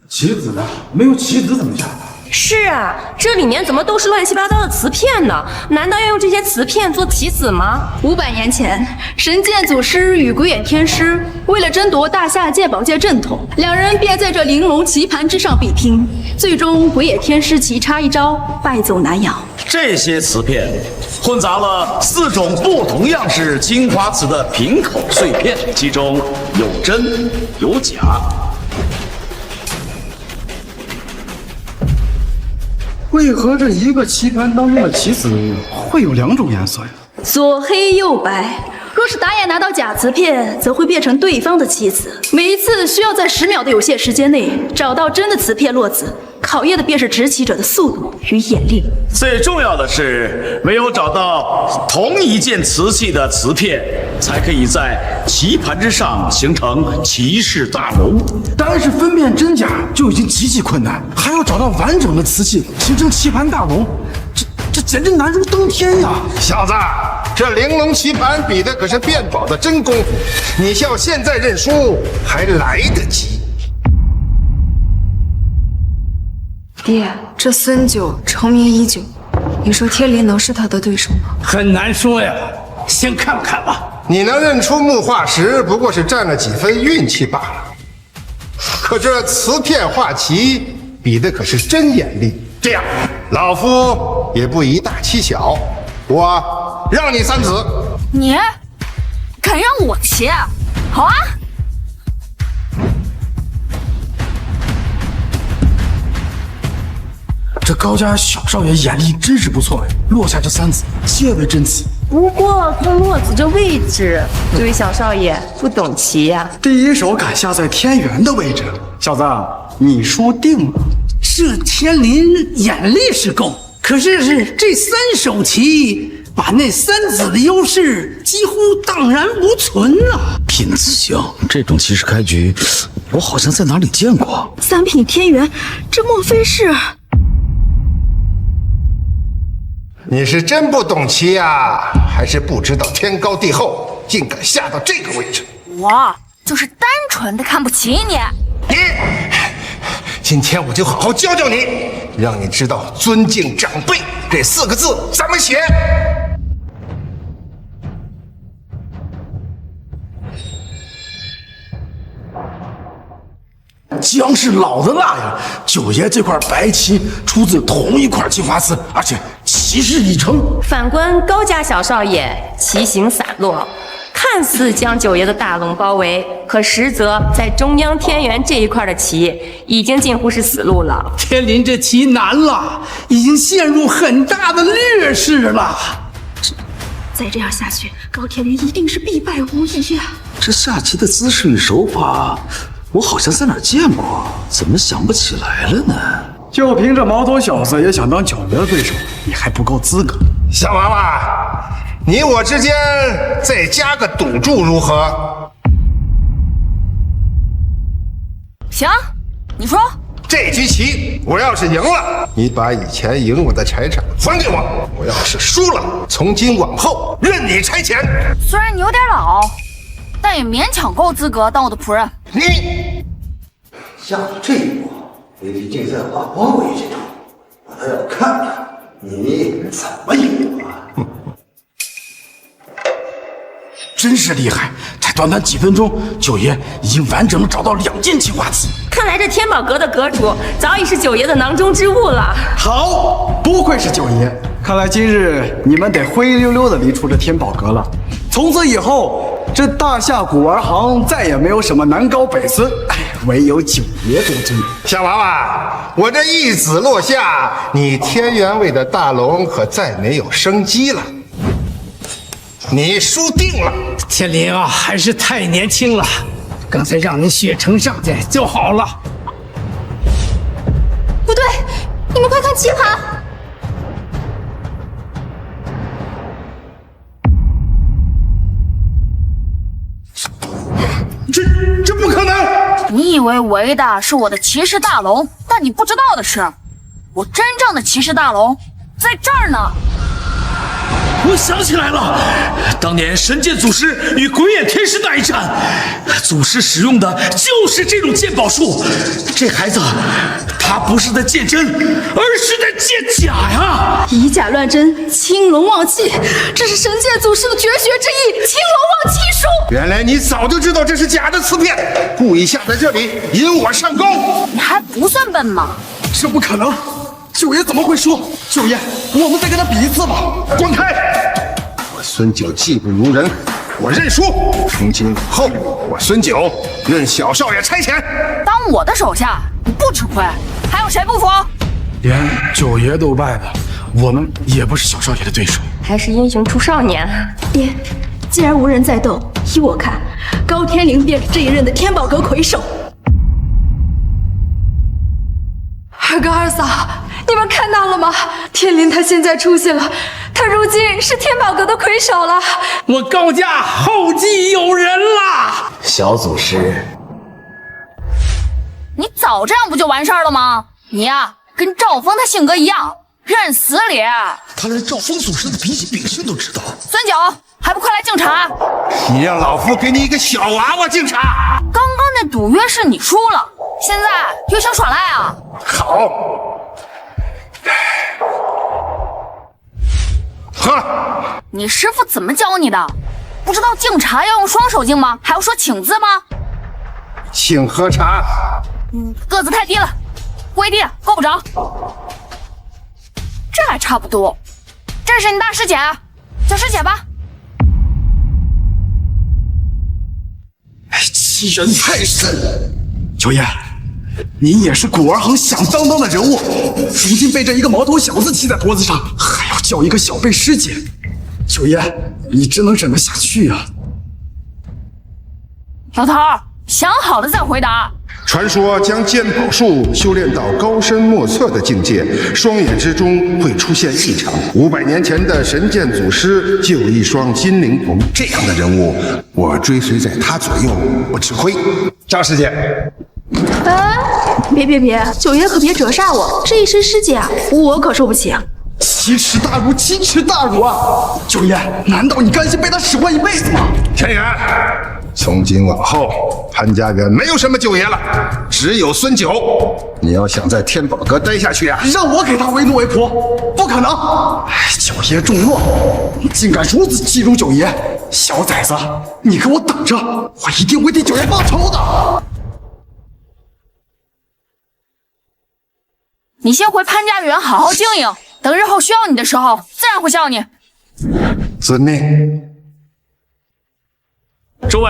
棋子呢？没有棋子怎么下？是啊，这里面怎么都是乱七八糟的瓷片呢？难道要用这些瓷片做棋子吗？500年前，神剑祖师与鬼眼天师为了争夺大夏鉴宝界正统，两人便在这玲珑棋盘之上比拼。最终，鬼眼天师棋差一招，败走南洋。这些瓷片混杂了4种不同样式青花瓷的瓶口碎片，其中有真有假。为何这一个棋盘当中的棋子会有2种颜色呀？左黑右白，若是打野拿到假磁片，则会变成对方的妻子。每一次需要在10秒的有限时间内找到真的磁片落子，考验的便是执棋者的速度与眼力。最重要的是，唯有找到同一件瓷器的瓷片，才可以在棋盘之上形成骑士大龙。单是分辨真假就已经极其困难，还要找到完整的瓷器形成棋盘大龙，这简直难如登天呀！小子，这玲珑棋盘比的可是变宝的真功夫，你像现在认输还来得及。爹，这孙九成名已久，你说天林能是他的对手吗？很难说呀，先看看吧。你能认出木化石，不过是占了几分运气罢了。可这瓷片画棋比的可是真眼力。这样，老夫也不以大欺小，我让你3子。你敢让我骑？好啊！这高家小少爷眼力真是不错哎，落下这3子皆为真子。不过看落子这位置，这位小少爷不懂棋呀。第一手敢下在天元的位置，小子，你输定了。这天林眼力是够，可是这3手棋把那3子的优势几乎荡然无存了。品子星这种棋士开局，我好像在哪里见过。3品天元，这莫非是？你是真不懂棋呀，还是不知道天高地厚，竟敢下到这个位置？我就是单纯的看不起你。今天我就好好教教你，让你知道尊敬长辈这4个字怎么写。姜是老的辣呀！九爷这块白棋出自同一块青花瓷，而且棋势已成。反观高家小少爷，棋形散落，看似将九爷的大龙包围，可实则在中央天元这一块的棋已经近乎是死路了。天林这棋难了，已经陷入很大的劣势了。再这样下去，高天林一定是必败无疑啊！这下棋的姿势与手法，我好像在哪儿见过，怎么想不起来了呢？就凭这毛头小子也想当九爷的对手，你还不够资格。小娃娃，你我之间再加个赌注如何？行，你说。这局棋我要是赢了，你把以前赢我的财产还给我；我要是输了，从今往后任你差遣。虽然你有点老，但也勉强够资格当我的仆人。你下到这一步，也得竞赛化包围这场，我倒要看看你怎么赢啊！真是厉害！才短短几分钟，九爷已经完整的找到2件青花瓷。看来这天宝阁的阁主早已是九爷的囊中之物了。好，不愧是九爷。看来今日你们得灰溜溜的离出这天宝阁了。从此以后，这大夏古玩行再也没有什么南高北孙，唯有九爷独尊。小娃娃，我这一子落下，你天元位的大龙可再没有生机了。你输定了。天林啊，还是太年轻了，刚才让你血城上去就好了。不对，你们快看棋盘！这不可能！你以为围的是我的骑士大龙，但你不知道的是，我真正的骑士大龙在这儿呢。我想起来了，当年神剑祖师与鬼眼天师那一战，祖师使用的就是这种鉴宝术。这孩子，他不是在鉴真，而是在鉴假呀！以假乱真，青龙旺气，这是神剑祖师的绝学之一——青龙旺气术。原来你早就知道这是假的瓷片，故意下在这里引我上钩。你还不算笨吗？这不可能！九爷怎么会输？九爷，我们再跟他比一次吧！滚开！我孙九技不如人，我认输。从今往后，我孙九任小少爷差遣。当我的手下，你不吃亏，还有谁不服？连九爷都败了，我们也不是小少爷的对手。还是英雄出少年。爹，既然无人再斗，依我看，高天灵便是这一任的天宝阁魁首。二哥二嫂，你们看到了吗？天灵他现在出息了，他如今是天宝阁的魁首了。我高家后继有人啦！小祖师，你早这样不就完事儿了吗？你呀，跟赵峰他性格一样，认死理。他连赵峰祖师的脾气秉性都知道。孙九，还不快来敬茶！你让老夫给你一个小娃娃敬茶。刚刚那赌约是你输了，现在又想耍赖啊？好，喝。你师傅怎么教你的？不知道敬茶要用双手敬吗？还要说请字吗？请喝茶。个子太低了，跪地够不着。这还差不多。这是你大师姐，叫师姐吧。欺人太甚！九爷，您也是古玩行响当当的人物，如今被这一个毛头小子骑在脖子上，还要叫一个小辈师姐，九爷，你真能忍得下去啊？老头儿，想好了再回答。传说将鉴宝术修炼到高深莫测的境界，双眼之中会出现异常。500年前的神剑祖师就有一双金灵瞳，这样的人物，我追随在他左右不吃亏。赵师姐，哎，别，九爷可别折煞我，这一声师姐啊，我可受不起。奇耻大辱，奇耻大辱啊！九爷，难道你甘心被他使唤一辈子吗？陈远，从今往后，潘家园没有什么九爷了，只有孙九。你要想在天宝阁待下去啊，让我给他为奴为仆，不可能！九爷重诺，竟敢如此欺辱九爷，小崽子，你给我等着，我一定会替九爷报仇的。你先回潘家园好好经营，等日后需要你的时候，自然会叫你。遵命。诸位，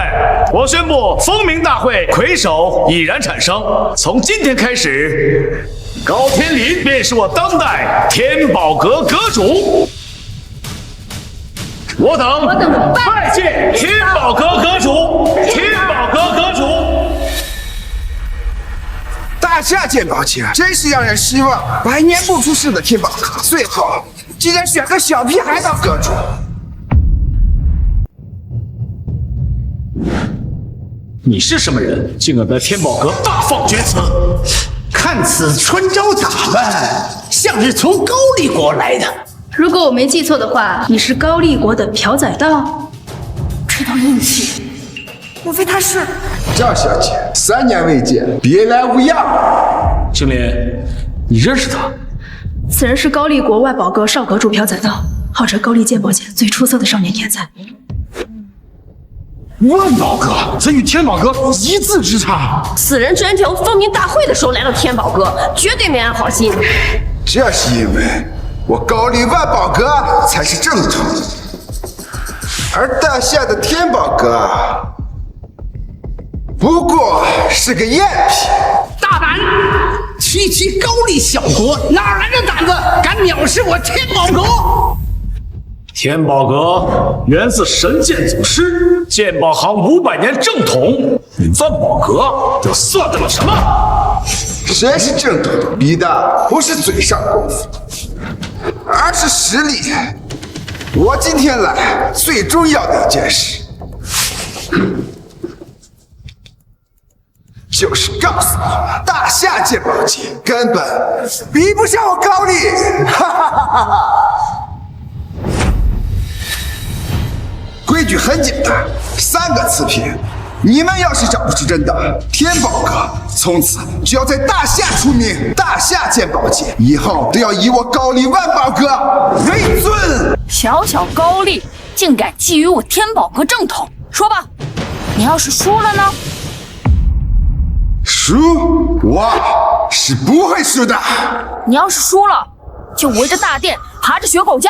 我宣布风鸣大会魁首已然产生。从今天开始，高天林便是我当代天宝阁阁主。我等拜见天宝阁阁主，天宝阁阁主。大夏鉴宝界真是让人失望，100年不出世的天宝阁，最后竟然选个小屁孩当阁主。你是什么人，竟敢在天宝阁大放厥词？看此穿着打扮，像是从高丽国来的。如果我没记错的话，你是高丽国的朴载道。这道运气，莫非他是？赵小姐，3年未见，别来无恙。青莲，你认识他？此人是高丽国外宝阁少阁主朴载道，号称高丽鉴宝界最出色的少年天才。万宝阁怎与天宝阁一字之差？此人居然将风鸣大会的时候来到天宝阁，绝对没安好心。这是因为我高丽万宝阁才是正统，而大夏的天宝阁不过是个赝品。大胆！区高丽小国，哪来的胆子敢藐视我天宝阁？天宝阁源自神剑祖师，鉴宝行500年正统，你万宝阁又算得了什么？谁是正统，比的不是嘴上功夫，而是实力。我今天来最重要的一件事，就是告诉你，大夏鉴宝界根本比不上我高丽。哈哈哈哈！规矩很简单，3个次品。你们要是找不出真的，天宝阁从此就要在大夏出名，大夏鉴宝界以后都要以我高丽万宝阁为尊。小小高丽竟敢觊觎我天宝阁正统，说吧，你要是输了呢？输，我是不会输的。你要是输了，就围着大殿爬着学狗叫。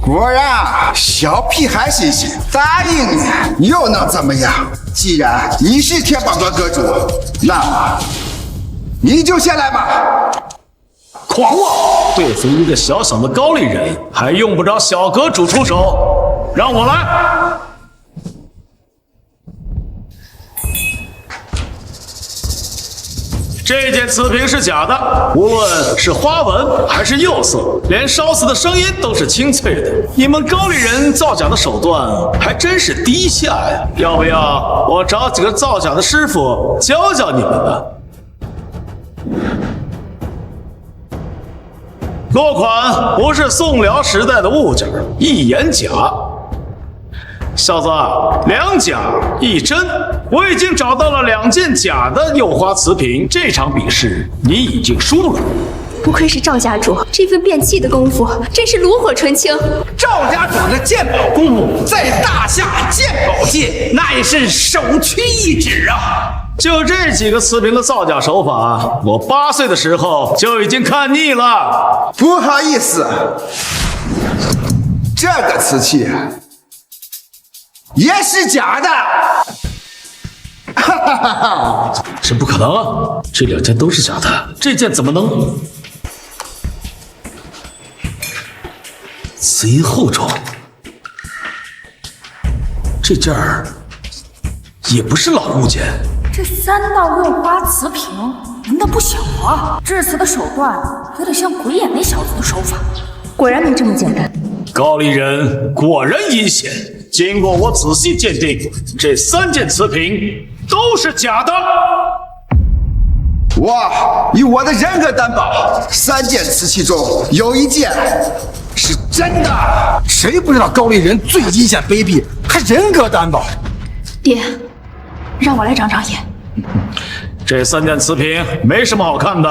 果然，小屁孩心性，答应你又能怎么样？既然你是天宝阁阁主，那么你就先来吧。狂妄！对付一个小小的高丽人，还用不着小阁主出手。让我来。这件瓷瓶是假的，无论是花纹还是釉色，连烧瓷的声音都是清脆的。你们高丽人造假的手段还真是低下呀！要不要我找几个造假的师傅教教你们呢？落款不是宋辽时代的物件，一眼假。小子，2假1真，我已经找到了2件假的釉花瓷瓶，这场比试你已经输了。不愧是赵家主，这份变器的功夫真是炉火纯青。赵家主的鉴宝功夫在大夏鉴宝界那也是首屈一指啊！就这几个瓷瓶的造假手法，我8岁的时候就已经看腻了。不好意思，这个瓷器也是假的。哈哈哈哈！这不可能啊！这2件都是假的，这件怎么能？瓷音厚重，这件儿也不是老物件。这3道釉花瓷瓶难道不小啊？制瓷的手段有点像鬼眼那小子的手法。果然没这么简单。高丽人果然阴险。经过我仔细鉴定，这3件瓷瓶都是假的。我以我的人格担保，3件瓷器中有1件是真的。谁不知道高丽人最阴险卑鄙，还人格担保？爹，让我来长长眼。这3件瓷瓶没什么好看的，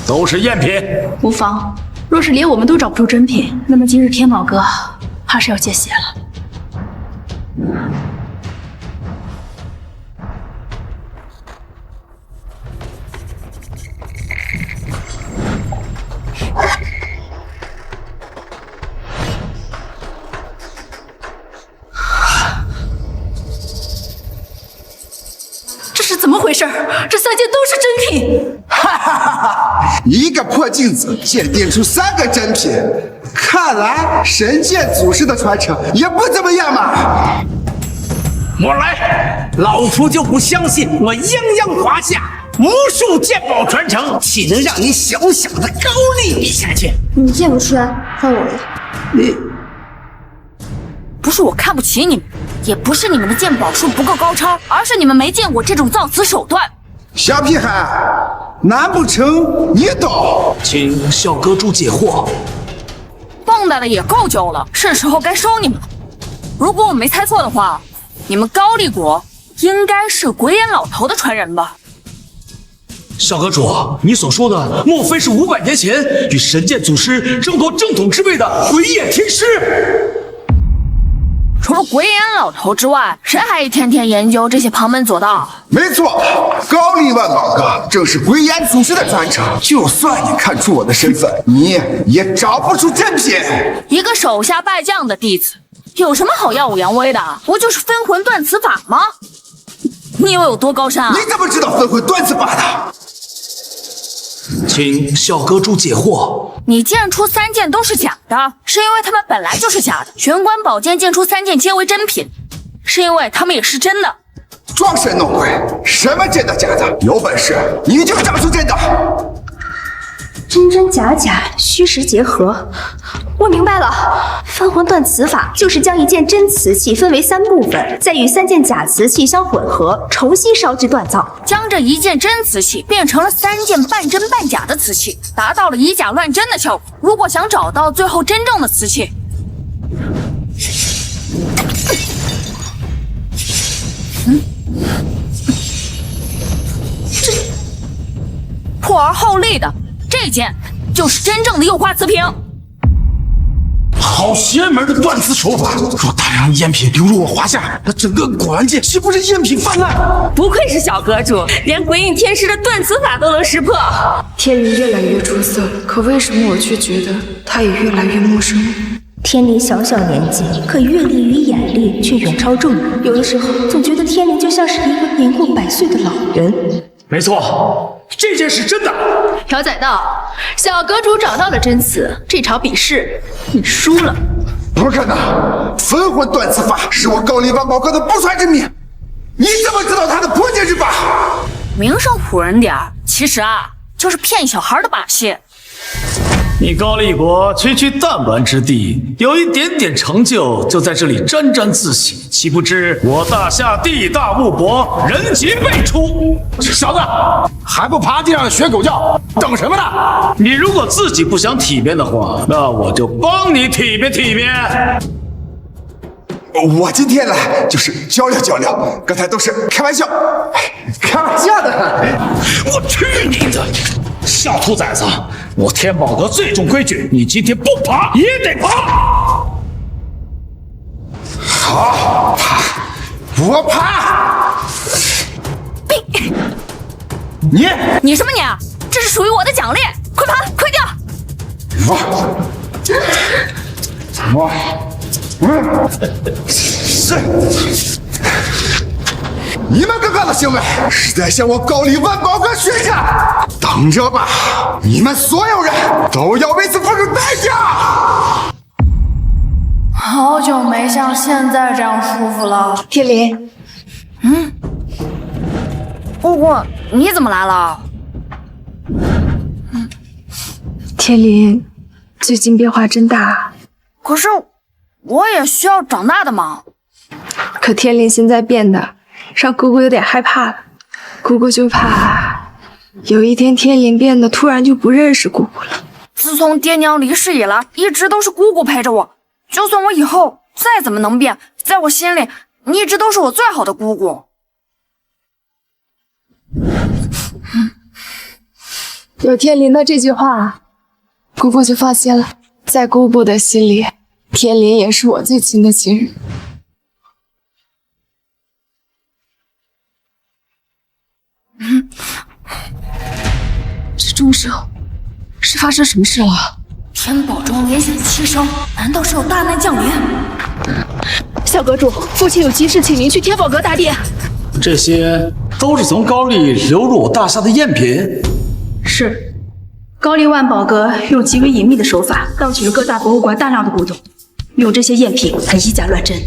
都是赝品。无妨，若是连我们都找不出真品，那么今日天宝哥怕是要见血了。这是怎么回事？这3件都是真品！哈哈哈哈！一个破镜子鉴定出3个真品，看来神剑祖师的传承也不怎么样嘛。我来，老夫就不相信我泱泱华夏无数鉴宝传承，岂能让你小小的高丽比下去？你鉴不出来，换我了。你不是我看不起你们，也不是你们的鉴宝术不够高超，而是你们没见过这种造瓷手段。小屁孩，难不成你懂？请小阁主解惑。蹦跶的也够久了，是时候该收你们了。如果我没猜错的话，你们高丽国应该是鬼眼老头的传人吧？小阁主，你所说的莫非是500年前与神剑祖师争夺正统之位的鬼眼天师？除了鬼眼老头之外，谁还天天研究这些旁门左道？没错，高丽万宝阁正是鬼眼祖师的传承。就算你看出我的身份，你也找不出真品。一个手下败将的弟子，有什么好耀武扬威的？不就是分魂断磁法吗？你以为有多高深啊？你怎么知道分魂断磁法的？请小阁主解惑。你鉴出3件都是假的，是因为他们本来就是假的。玄关宝剑鉴出3件皆为真品，是因为他们也是真的。装神弄鬼，什么真的假的？有本事你就找出真的。真真假假，虚实结合。我明白了，分魂断磁法就是将一件真瓷器分为3部分，再与3件假瓷器相混合，重新烧制锻造，将这1件真瓷器变成了3件半真半假的瓷器，达到了以假乱真的效果。如果想找到最后真正的瓷器，破而后立的这件就是真正的釉花瓷瓶。好邪门的断瓷手法！若大量赝品流入我华夏，那整个古玩界岂不是赝品泛滥？不愧是小阁主，连鬼影天师的断瓷法都能识破。天灵越来越出色，可为什么我却觉得他也越来越陌生？天灵小小年纪，可阅历与眼力却远超众人。有的时候，总觉得天灵就像是一个年过100岁的老人。没错，这件是真的。朴载道，小阁主找到了真瓷，这场比试你输了。不可能，分魂断刺法是我高丽万宝阁的不传之秘，你怎么知道它的破解之法？名声唬人点儿，其实啊，就是骗小孩的把戏。你高丽国区区弹丸之地，有一点点成就，就在这里沾沾自喜，岂不知我大夏地大物博，人杰辈出。小子，还不爬地上学狗叫，等什么呢？你如果自己不想体面的话，那我就帮你体面体面。我今天来就是交流交流，刚才都是开玩笑，开玩笑的。我去你的！小兔崽子，我天宝阁最重规矩，你今天不爬也得爬。好，爬，我爬。你什么你？这是属于我的奖励，快爬，快掉！你们刚刚的行为是在向我高丽万宝阁宣战，等着吧！你们所有人都要为此付出代价。好久没像现在这样舒服了。天林，姑姑，你怎么来了？天林，最近变化真大。可是我也需要长大的嘛。可天林现在变的，让姑姑有点害怕了。姑姑就怕有一天天林变得突然就不认识姑姑了。自从爹娘离世以来，一直都是姑姑陪着我。就算我以后再怎么能变，在我心里，你一直都是我最好的姑姑。有天林的这句话，姑姑就放心了。在姑姑的心里，天林也是我最亲的亲人。这众生是发生什么事了？天宝中连续7声，难道是有大难降临？小阁主，父亲有急事，请您去天宝阁大殿。这些都是从高丽流入我大夏的赝品。是，高丽万宝阁用极为隐秘的手法盗取了各大博物馆大量的古董，用这些赝品来以假乱真。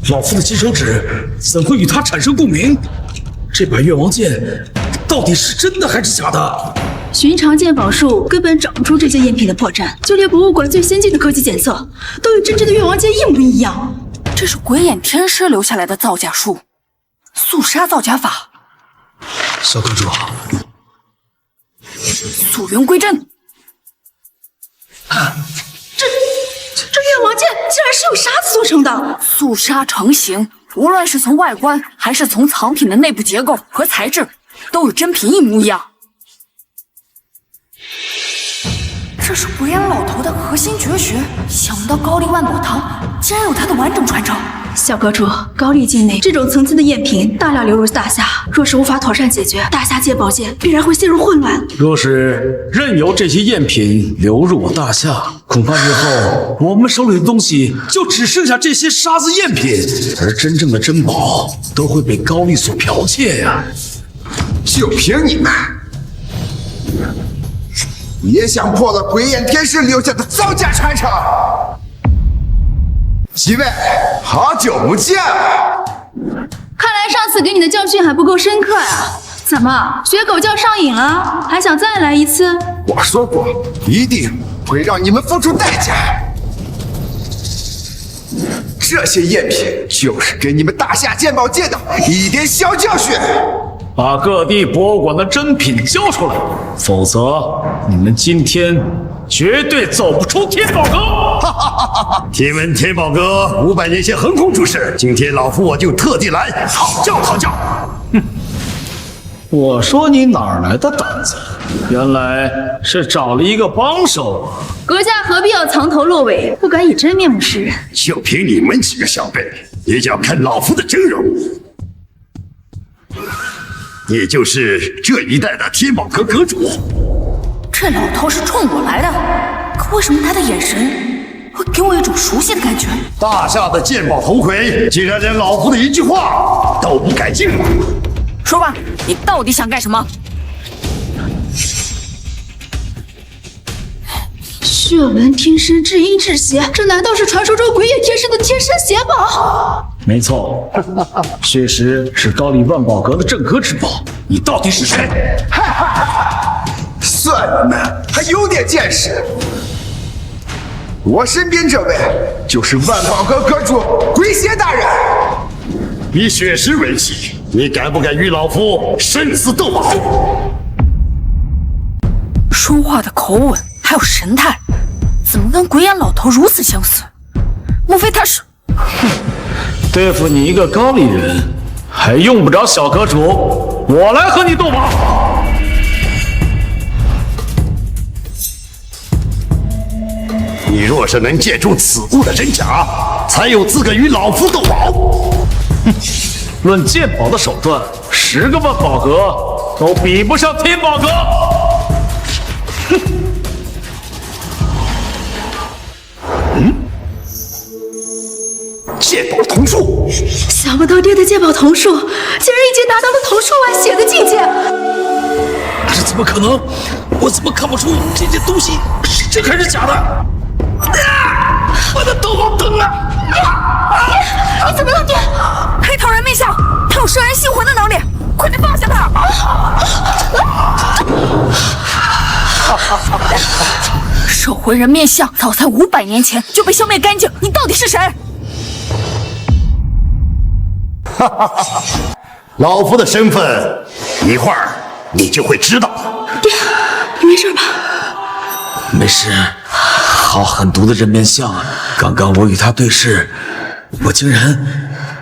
老夫的金手指怎会与他产生共鸣？这把越王剑到底是真的还是假的？寻常鉴宝术根本找不出这些赝品的破绽，就连博物馆最先进的科技检测，都与真正的越王剑一模一样。这是鬼眼天师留下来的造假术，肃杀造假法。小阁主，溯源归真。这越王剑竟然是用沙子做成的！肃杀成型，无论是从外观还是从藏品的内部结构和材质，都与真品一模一样。这是鬼眼老头的核心绝学，想不到高丽万宝堂竟然有它的完整传承。小阁主，高丽境内这种层次的赝品大量流入大夏，若是无法妥善解决，大夏鉴宝界必然会陷入混乱。若是任由这些赝品流入我大夏，恐怕日后我们手里的东西就只剩下这些沙子赝品，而真正的珍宝都会被高丽所剽窃呀！就凭你们，也想破了鬼眼天师留下的造假传承？几位，好久不见了！看来上次给你的教训还不够深刻呀！怎么学狗叫上瘾了？还想再来一次？我说过，一定会让你们付出代价。这些赝品就是给你们大夏鉴宝界的一点小教训。把各地博物馆的珍品交出来，否则你们今天绝对走不出天宝阁！哈哈哈哈！听闻天宝阁500年前横空出世，今天老夫我就特地来讨教讨教。哼！我说你哪来的胆子？原来是找了一个帮手啊！阁下何必要藏头露尾，不敢以真面目示人？就凭你们几个小辈，也想看老夫的真容？你就是这一代的天宝阁阁主。这老头是冲我来的，可为什么他的眼神会给我一种熟悉的感觉？大夏的鉴宝头魁，竟然连老夫的一句话都不改进吗？说吧，你到底想干什么？血纹天生至阴至邪，这难道是传说中鬼眼天师的天生邪宝？没错，血石是高丽万宝阁的镇阁之宝。你到底是谁？算你们还有点见识。我身边这位就是万宝阁阁主鬼邪大人。以血石为妻，你敢不敢与老夫生死斗宝？说话的口吻还有神态，怎么跟鬼眼老头如此相似？莫非他是？对付你一个高丽人，还用不着小阁主，我来和你斗宝。你若是能借助此物的真假，才有资格与老夫斗宝。哼，论鉴宝的手段，10个万宝阁都比不上天宝阁。哼。鉴宝童术，想不到爹的鉴宝童术竟然已经达到了童术外血的境界。这怎么可能？我怎么看不出这件东西是真还是假的？我的头好疼啊！你怎么了，爹？黑桃人面相，他有摄人心魂的能力，快点放下他！兽魂人面相早在500年前就被消灭干净，你到底是谁？老夫的身份，一会儿你就会知道。爹，你没事吧？没事。好狠毒的人面像啊！刚刚我与他对视，我竟然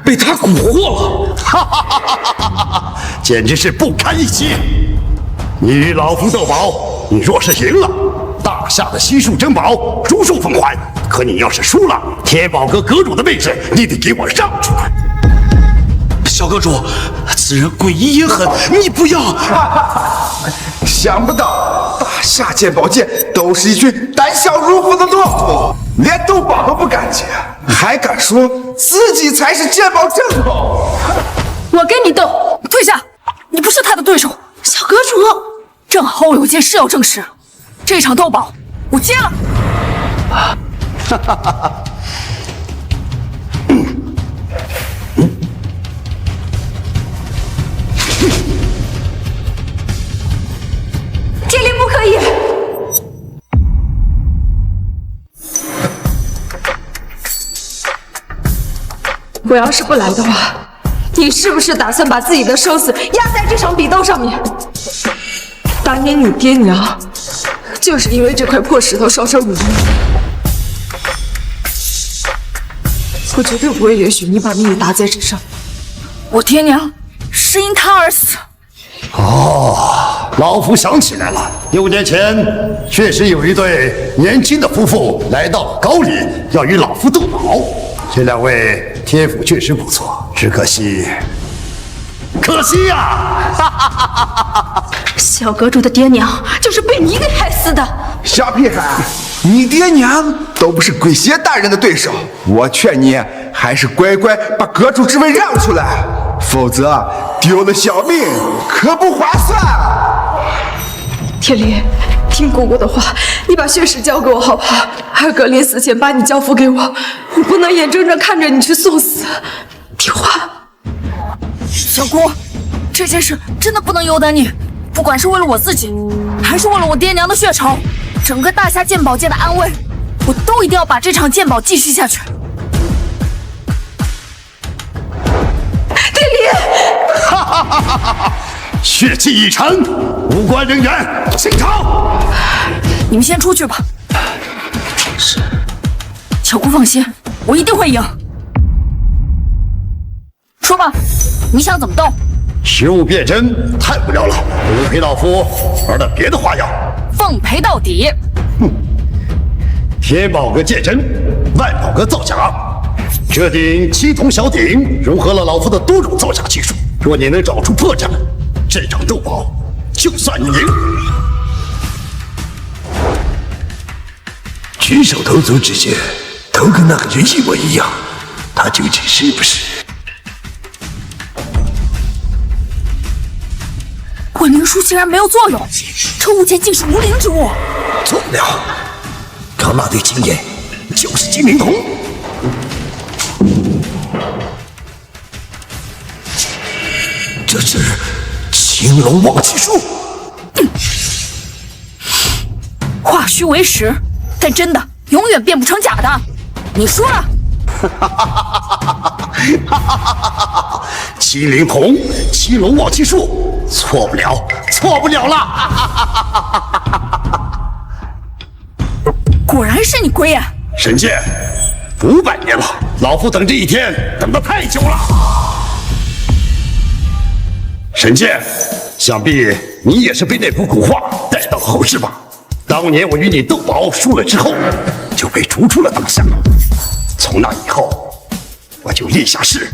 被他蛊惑了，简直是不堪一击！你与老夫斗宝，你若是赢了，大夏的悉数珍宝如数奉还；可你要是输了，天宝阁阁主的位置你得给我让出来。小阁主，此人诡异阴狠，你不要！想不到大夏鉴宝界都是一群胆小如虎的懦夫，连斗宝都不敢接，还敢说自己才是鉴宝正统。我跟你斗，退下！你不是他的对手。小阁主，正好我有件事要证实，这场斗宝我接了。天灵不可以！我要是不来的话，你是不是打算把自己的生死压在这场比斗上面？当年你爹娘就是因为这块破石头烧成5亿，我绝对不会允许你把命运搭在这上。我爹娘是因他而死。哦，老夫想起来了，6年前确实有一对年轻的夫妇来到了高丽，要与老夫斗宝。这2位天赋确实不错，只可惜呀！小阁主的爹娘就是被你给害死的。小屁孩，你爹娘都不是鬼邪大人的对手，我劝你还是乖乖把阁主之位让出来，否则丢了小命可不划算。天灵，听姑姑的话，你把血石交给我好不好？二哥临死前把你交付给我，我不能眼睁睁看着你去送死。听话。小姑，这件事真的不能由得你，不管是为了我自己，还是为了我爹娘的血仇，整个大夏鉴宝界的安危，我都一定要把这场鉴宝继续下去。天灵，哈哈哈哈哈！血气已成，无关人员进场。你们先出去吧。是。小姑放心，我一定会赢。说吧，你想怎么斗？食物变真太无聊了，不如陪老夫玩点别的花样。奉陪到底。哼，天宝阁鉴真，万宝阁造假。这顶7铜小鼎融合了老夫的多种造假技术，若你能找出破绽，这场斗宝就算你赢。举手投足之间，都跟那个人一模一样，他究竟是不是？术竟然没有作用，这物件竟是无灵之物。错不了，他那对金眼就是金灵童。这是青龙望气术。化虚为实，但真的永远变不成假的。你输了。金灵童，青龙望气术，错不了，错不了了。果然是你龟眼。神剑，500年了，老夫等这一天等得太久了。神剑，想必你也是被那幅古画带到后世吧？当年我与你斗宝输了之后，就被逐出了当下。从那以后，我就立下誓，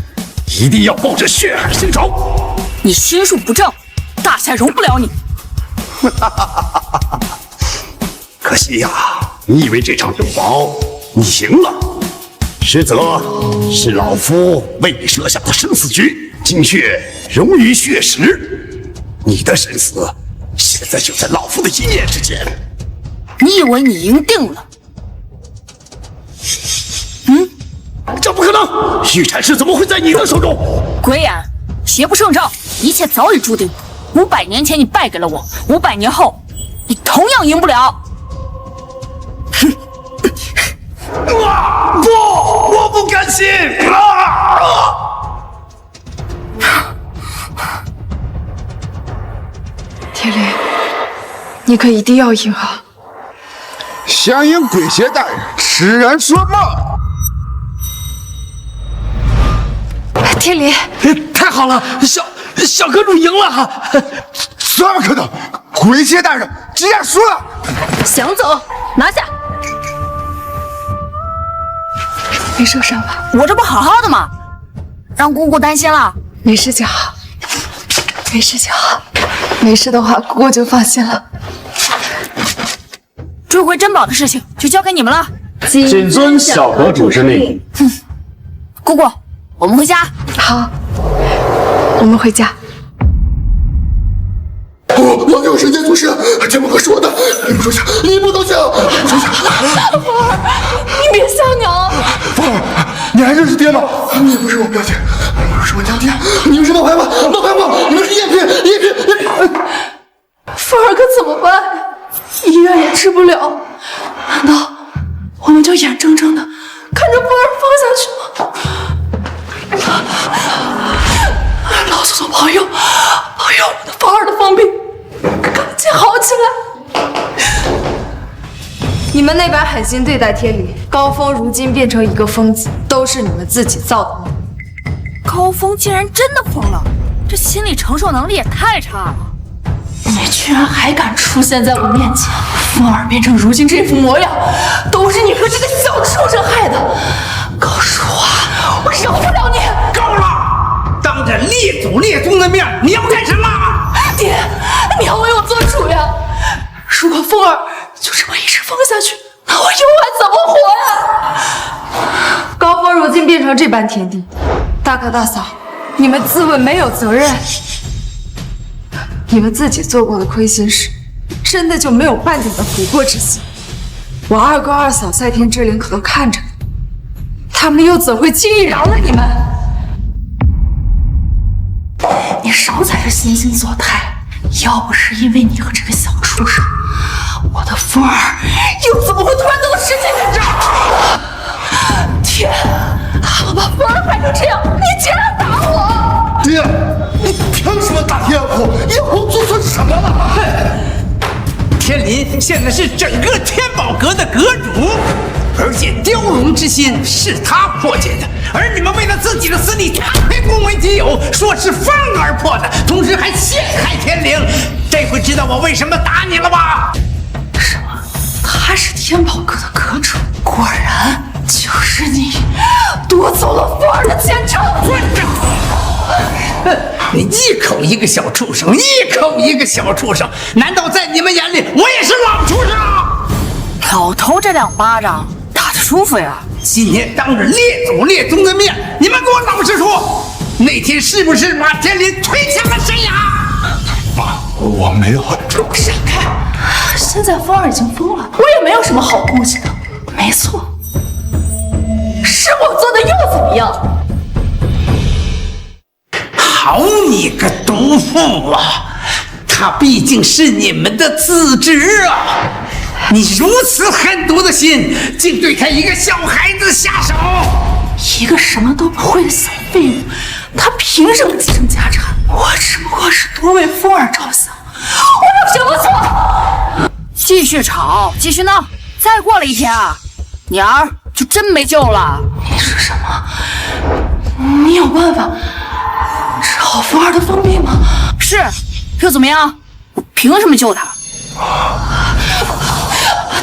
一定要报这血海深仇。你心术不正，大夏容不了你。可惜呀，你以为这场斗宝你赢了，实则是老夫为你设下的生死局，精血融于血石，你的生死现在就在老夫的一念之间。你以为你赢定了？这不可能！玉产氏怎么会在你的手中？鬼眼，邪不胜正，一切早已注定。500年前你败给了我，500年后你同样赢不了。不，我不甘心！天灵，你可一定要赢啊！想赢鬼邪大人，痴人说梦。天灵，太好了，小阁主赢了！怎么可能？鬼邪大人竟然输了！想走，拿下！没受伤吧？我这不好好的吗？让姑姑担心了。没事就好，没事就好，没事的话，姑姑就放心了。追回珍宝的事情就交给你们了。谨遵小阁主之令。姑姑，我们回家。好，我们回家。老六神剑祖师，这么个说的，你不收下，你不能下，不收下。凤儿，你别吓娘。凤儿，你还认识爹吗？你不是我表姐，你不是我娘爹，你们是冒牌货，冒牌货，你们是赝品，赝品。凤儿可怎么办？医院也治不了，难道我们就眼睁睁的看着凤儿放下去吗？老祖宗保佑，保佑我的凤儿的疯病赶紧好起来！你们那般狠心对待天理，高峰如今变成一个疯子，都是你们自己造的孽。高峰竟然真的疯了，这心理承受能力也太差了。你居然还敢出现在我面前！凤儿变成如今这副模样，都是你和这个小畜生害的。高叔啊，我饶不了你！够了！当着列祖列宗的面，你要干什么？爹，你要为我做主呀！如果凤儿就这么一直疯下去，那我以后还怎么活呀？高峰如今变成这般田地，大哥大嫂，你们自问没有责任？你们自己做过的亏心事，真的就没有半点的悔过之心？我二哥二嫂在天之灵可都看着呢，他们又怎会轻易饶了你们？你少在这惺惺作态！要不是因为你和这个小畜生，我的凤儿又怎么会突然到了世界在这儿？天，他们把凤儿害成这样，你竟然打我！爹，你凭什么打燕红？燕红做错什么了？天林现在是整个天宝阁的阁主，而且雕龙之心是他破解的，而你们为了自己的私利，还恭维己有，说是凤儿破的，同时还陷害天灵。这回知道我为什么打你了吧？什么？他是天宝阁的阁主？果然就是你夺走了凤儿的前程！你一口一个小畜生，一口一个小畜生，难道在你们眼里我也是老畜生？老头这2巴掌打得舒服呀！今天当着列祖列宗的面，你们给我老实说，那天是不是马天林推下了山崖？我没有。闪开！现在风儿已经疯了，我也没有什么好顾忌的。没错，是我做的又怎么样？好你个毒妇啊！他毕竟是你们的子侄啊！你如此狠毒的心，竟对他一个小孩子下手！一个什么都不会的小废物，他凭什么继承家产？我只不过是多为风儿着想，我有什么错？继续吵，继续闹，再过了一天啊，你儿就真没救了。你说什么？你有办法治好风儿的疯病吗？是，又怎么样？我凭什么救他？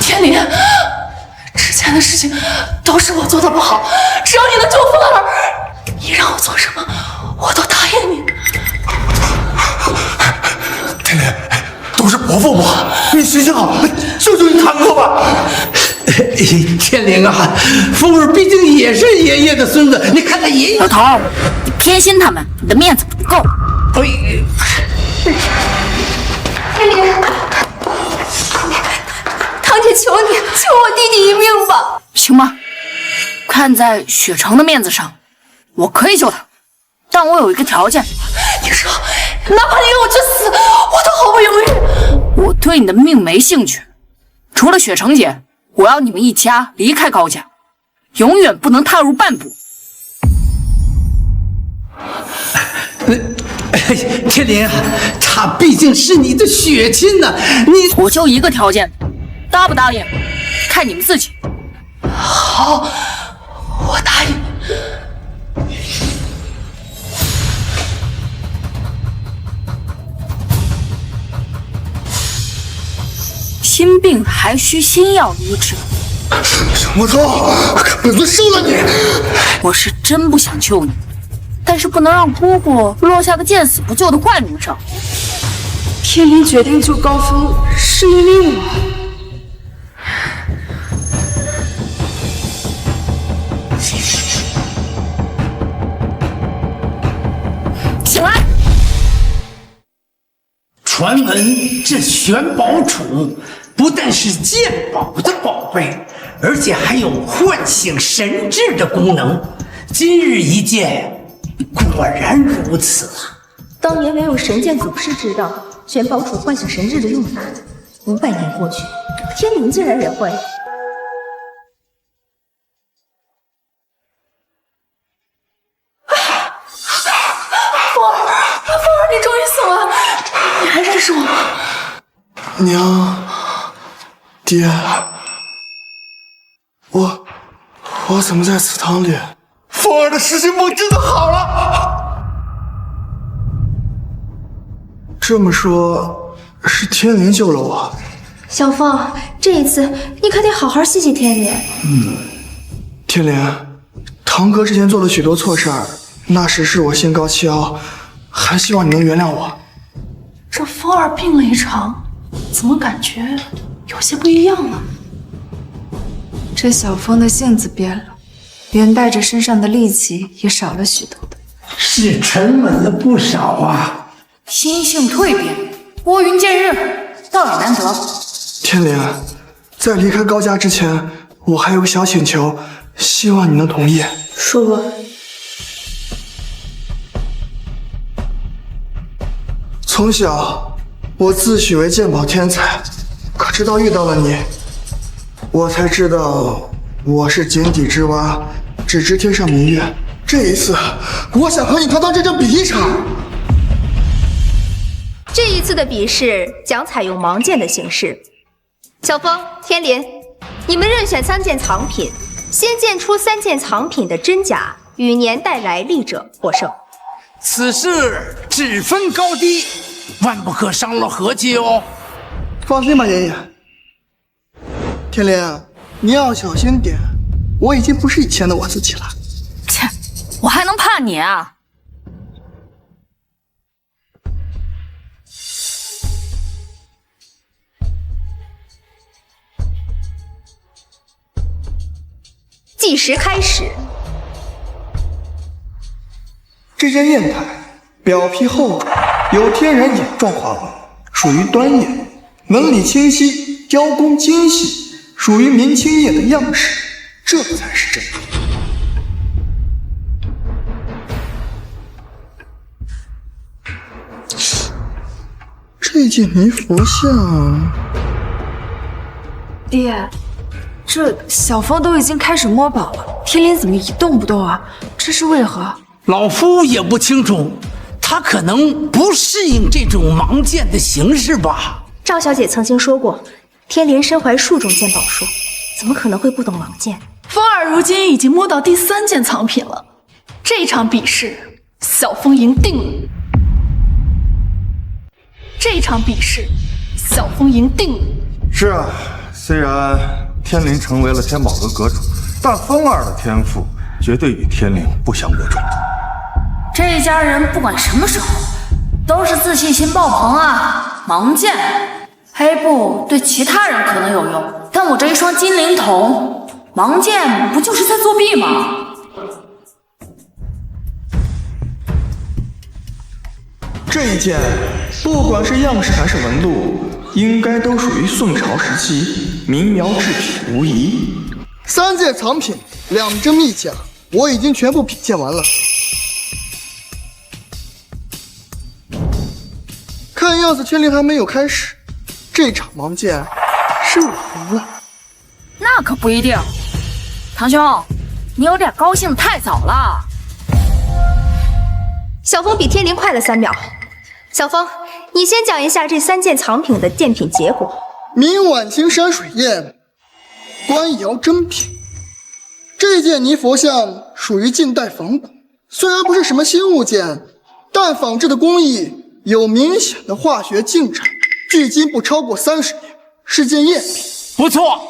天林，之前的事情都是我做的不好，只要你能救风儿，你让我做什么，我都答应你。天林，都是伯父不好，你行行好，救救你堂哥吧。天灵啊，风儿毕竟也是爷爷的孙子，你看他爷爷。老头，你偏心他们，你的面子不够。哎，天灵，堂姐求你救我弟弟一命吧！行吗？看在雪城的面子上，我可以救他，但我有一个条件。你说，哪怕你让我去死，我都毫不犹豫。我对你的命没兴趣，除了雪城姐，我要你们一家离开高家，永远不能踏入半步。天林，他毕竟是你的血亲呢，我就一个条件，答不答应，看你们自己。好，我答应。心病还需心药医治。我操！本尊收了你！我是真不想救你，但是不能让姑姑落下个见死不救的坏名声。天灵决定救高峰，是因为我。起来！传闻这玄宝杵不但是鉴宝的宝贝，而且还有唤醒神智的功能。今日一见，果然如此啊！当年唯有神剑祖师知道玄宝杵唤醒神智的用法。500年过去，天灵竟然也会。风儿，你终于醒了！你还认识我吗？娘，爹，我怎么在祠堂里？凤儿的失心疯真的好了。这么说，是天灵救了我。小凤，这一次你可得好好谢谢天灵。天灵，堂哥之前做了许多错事儿，那时是我心高气傲，还希望你能原谅我。这风儿病了一场，怎么感觉有些不一样呢？这小风的性子变了，连带着身上的戾气也少了许多的。是沉稳了不少啊。心性蜕变，拨云见日，倒也难得。天灵，在离开高家之前，我还有个小请求，希望你能同意。说吧。从小，我自诩为鉴宝天才，可直到遇到了你，我才知道我是井底之蛙，只知天上明月。这一次，我想和你堂堂正正比一场。这一次的比试将采用盲剑的形式。小风、天林，你们任选3件藏品，先鉴出3件藏品的真假与年代来历者获胜。此事只分高低，万不可伤了和气哦。放心吧，爷爷。天灵，你要小心点，我已经不是以前的我自己了。切，我还能怕你啊？计时开始。这件砚台表皮厚，有天然眼状花纹，属于端砚，纹理清晰，雕工精细，属于明清叶的样式，这才是真品。这件泥佛像，爹，这小峰都已经开始摸宝了，天灵怎么一动不动啊？这是为何？老夫也不清楚，他可能不适应这种盲剑的形式吧。赵小姐曾经说过，天灵身怀数种剑宝术，怎么可能会不懂盲剑？风儿如今已经摸到第3件藏品了，这场比试小峰赢定了。这场比试，小峰赢定了。是啊，虽然天灵成为了天宝阁阁主，但风儿的天赋绝对与天灵不相伯仲。这一家人不管什么时候，都是自信心爆棚啊！盲剑，黑布对其他人可能有用，但我这一双金灵瞳，盲剑不就是在作弊吗？这一件，不管是样式还是纹路，应该都属于宋朝时期民窑制品无疑。3件藏品，2真1假，我已经全部品鉴完了。看样子天灵还没有开始，这场盲剑是我赢了。那可不一定，堂兄，你有点高兴得太早了。小峰比天灵快了3秒。小峰，你先讲一下这3件藏品的鉴品结果。明晚清山水砚，官窑真品。这件泥佛像属于近代仿古，虽然不是什么新物件，但仿制的工艺有明显的化学进展，距今不超过30年，是件赝品。不错，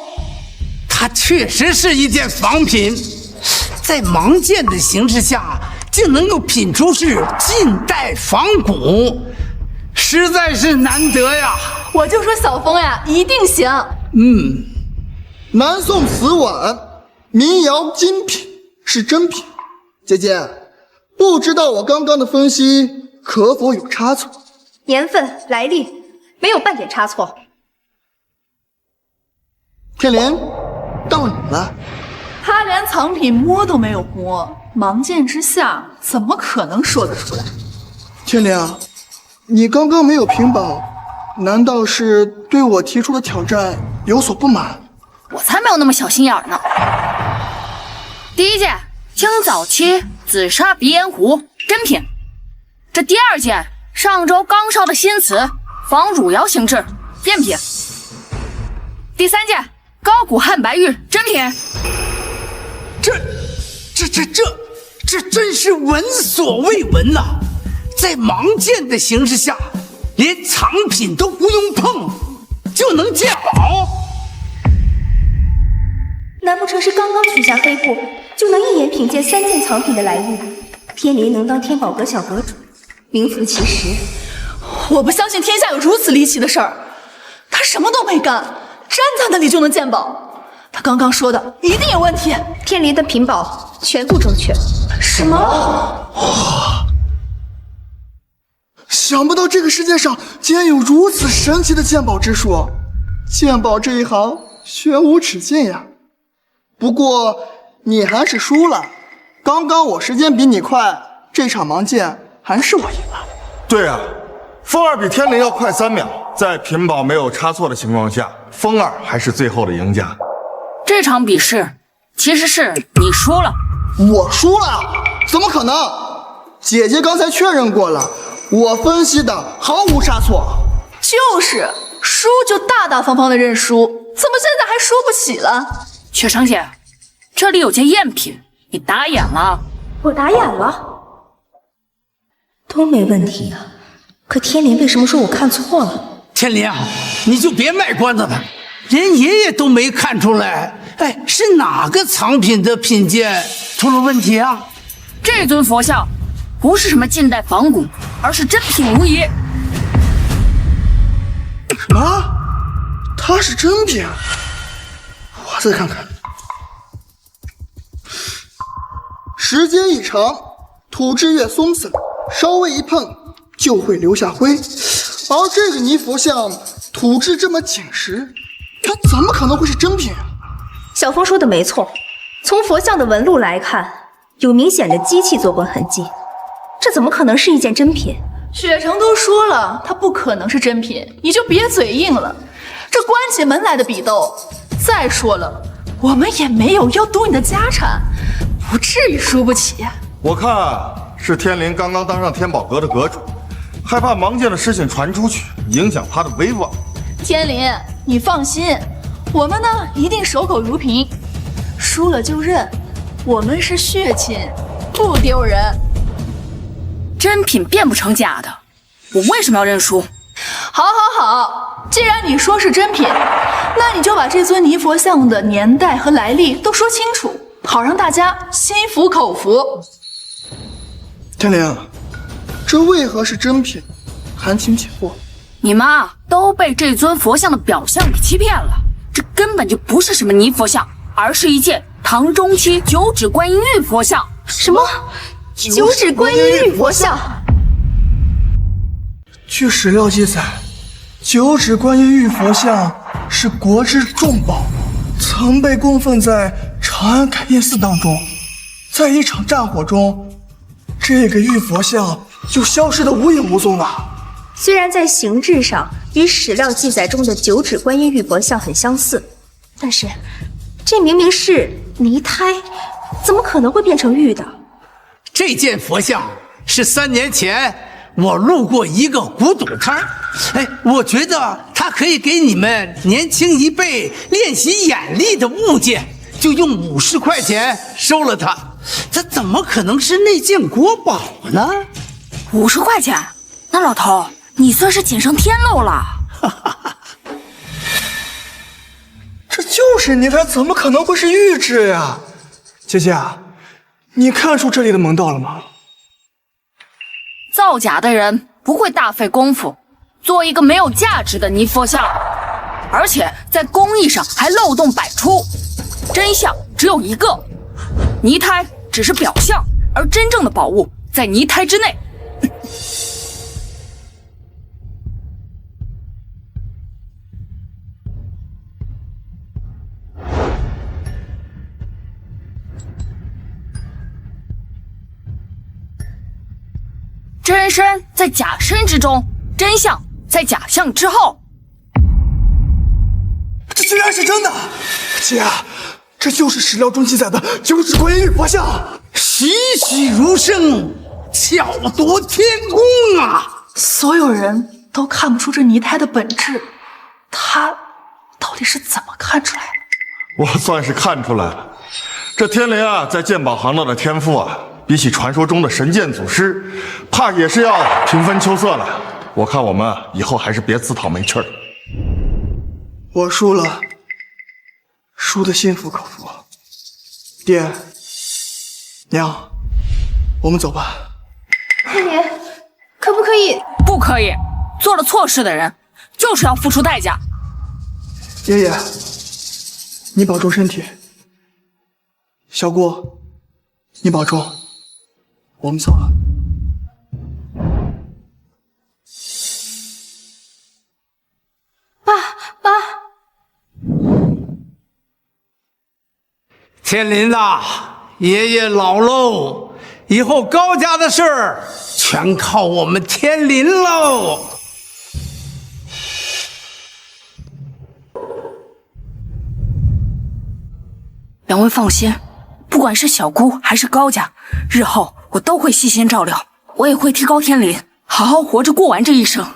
它确实是一件仿品，在盲剑的形式下竟能够品出是近代仿古，实在是难得呀！我就说小峰呀，一定行。南宋瓷碗，民窑精品，是真品。姐姐，不知道我刚刚的分析可否有差错？年份、来历，没有半点差错。天灵，到你了。他连藏品摸都没有摸，盲剑之下怎么可能说得出来？天灵，你刚刚没有屏保，难道是对我提出的挑战有所不满？我才没有那么小心眼呢。第1件，清早期紫砂鼻烟壶，真品。这第2件，上周刚烧的新瓷，仿汝窑形制，赝品。第3件，高古汉白玉，真品。这真是闻所未闻呐！在盲剑的形式下，连藏品都不用碰，就能鉴宝。难不成是刚刚取下黑布，就能一眼品鉴3件藏品的来历？天灵能当天宝阁小阁主，名副其实。我不相信天下有如此离奇的事儿。他什么都没干，站在那里就能鉴宝。他刚刚说的一定有问题。天灵的品宝全部正确。什么？想不到这个世界上竟然有如此神奇的鉴宝之术，鉴宝这一行学无止境呀。不过你还是输了，刚刚我时间比你快，这场盲剑还是我赢了。对啊，风儿比天灵要快3秒，在品宝没有差错的情况下，风儿还是最后的赢家。这场比试其实是你输了。我输了？怎么可能？姐姐刚才确认过了，我分析的毫无差错。就是输就大大方方的认输，怎么现在还输不起了？雪长姐，这里有件赝品，你打眼了？我打眼了，都没问题啊。可天灵为什么说我看错了？天灵，你就别卖关子了，连爷爷都没看出来。哎，是哪个藏品的品鉴出了问题啊？这尊佛像不是什么近代仿古，而是真品无疑。什么？它是真品？我再看看。时间一长，土质越松散，稍微一碰就会留下灰。而这个泥佛像土质这么紧实，它怎么可能会是真品啊？小峰说的没错，从佛像的纹路来看，有明显的机器做工痕迹，这怎么可能是一件真品？雪城都说了，它不可能是真品，你就别嘴硬了。这关起门来的比斗，再说了，我们也没有要夺你的家产，不至于输不起。我看是天林刚刚当上天宝阁的阁主，害怕芒剑的事情传出去，影响他的威望。天林，你放心，我们呢一定守口如瓶，输了就认，我们是血亲，不丢人。真品变不成假的，我为什么要认输？好，既然你说是真品，那你就把这尊泥佛像的年代和来历都说清楚，好让大家心服口服。天灵，这为何是真品？含情解惑。你们啊，都被这尊佛像的表象给欺骗了，这根本就不是什么泥佛像，而是一件唐中期九指观音玉佛像。什么？九指观音玉佛像？据史料记载，九指观音玉佛像是国之重宝，曾被供奉在长安开业寺当中。在一场战火中，这个玉佛像就消失得无影无踪了。虽然在形制上与史料记载中的九指观音玉佛像很相似，但是这明明是泥胎，怎么可能会变成玉的？这件佛像是3年前我路过一个古董摊，我觉得它可以给你们年轻一辈练习眼力的物件，就用50块钱收了它。这怎么可能是那件国宝呢？50块钱？那老头，你算是锦上添漏了。这就是泥胎，怎么可能会是玉质呀？姐姐，你看出这里的门道了吗？造假的人不会大费功夫做一个没有价值的泥佛像，而且在工艺上还漏洞百出。真相只有一个，泥胎只是表象，而真正的宝物在泥胎之内。真身在假身之中，真相在假象之后。这居然是真的！姐，这就是史料中记载的九指观音玉佛像，栩栩如生，巧夺天工啊！所有人都看不出这泥胎的本质，他到底是怎么看出来的？我算是看出来了，这天灵啊，在鉴宝行当的天赋啊，比起传说中的神剑祖师，怕也是要平分秋色了。我看我们以后还是别自讨没趣儿。我输了，输得心服口服。爹娘，我们走吧。天灵，可不可以？不可以，做了错事的人就是要付出代价。爷爷，你保重身体。小姑，你保重。我们走了。爸，天林呐，爷爷老喽，以后高家的事儿全靠我们天林喽。两位放心，不管是小姑还是高家，日后我都会细心照料，我也会替高天林好好活着过完这一生。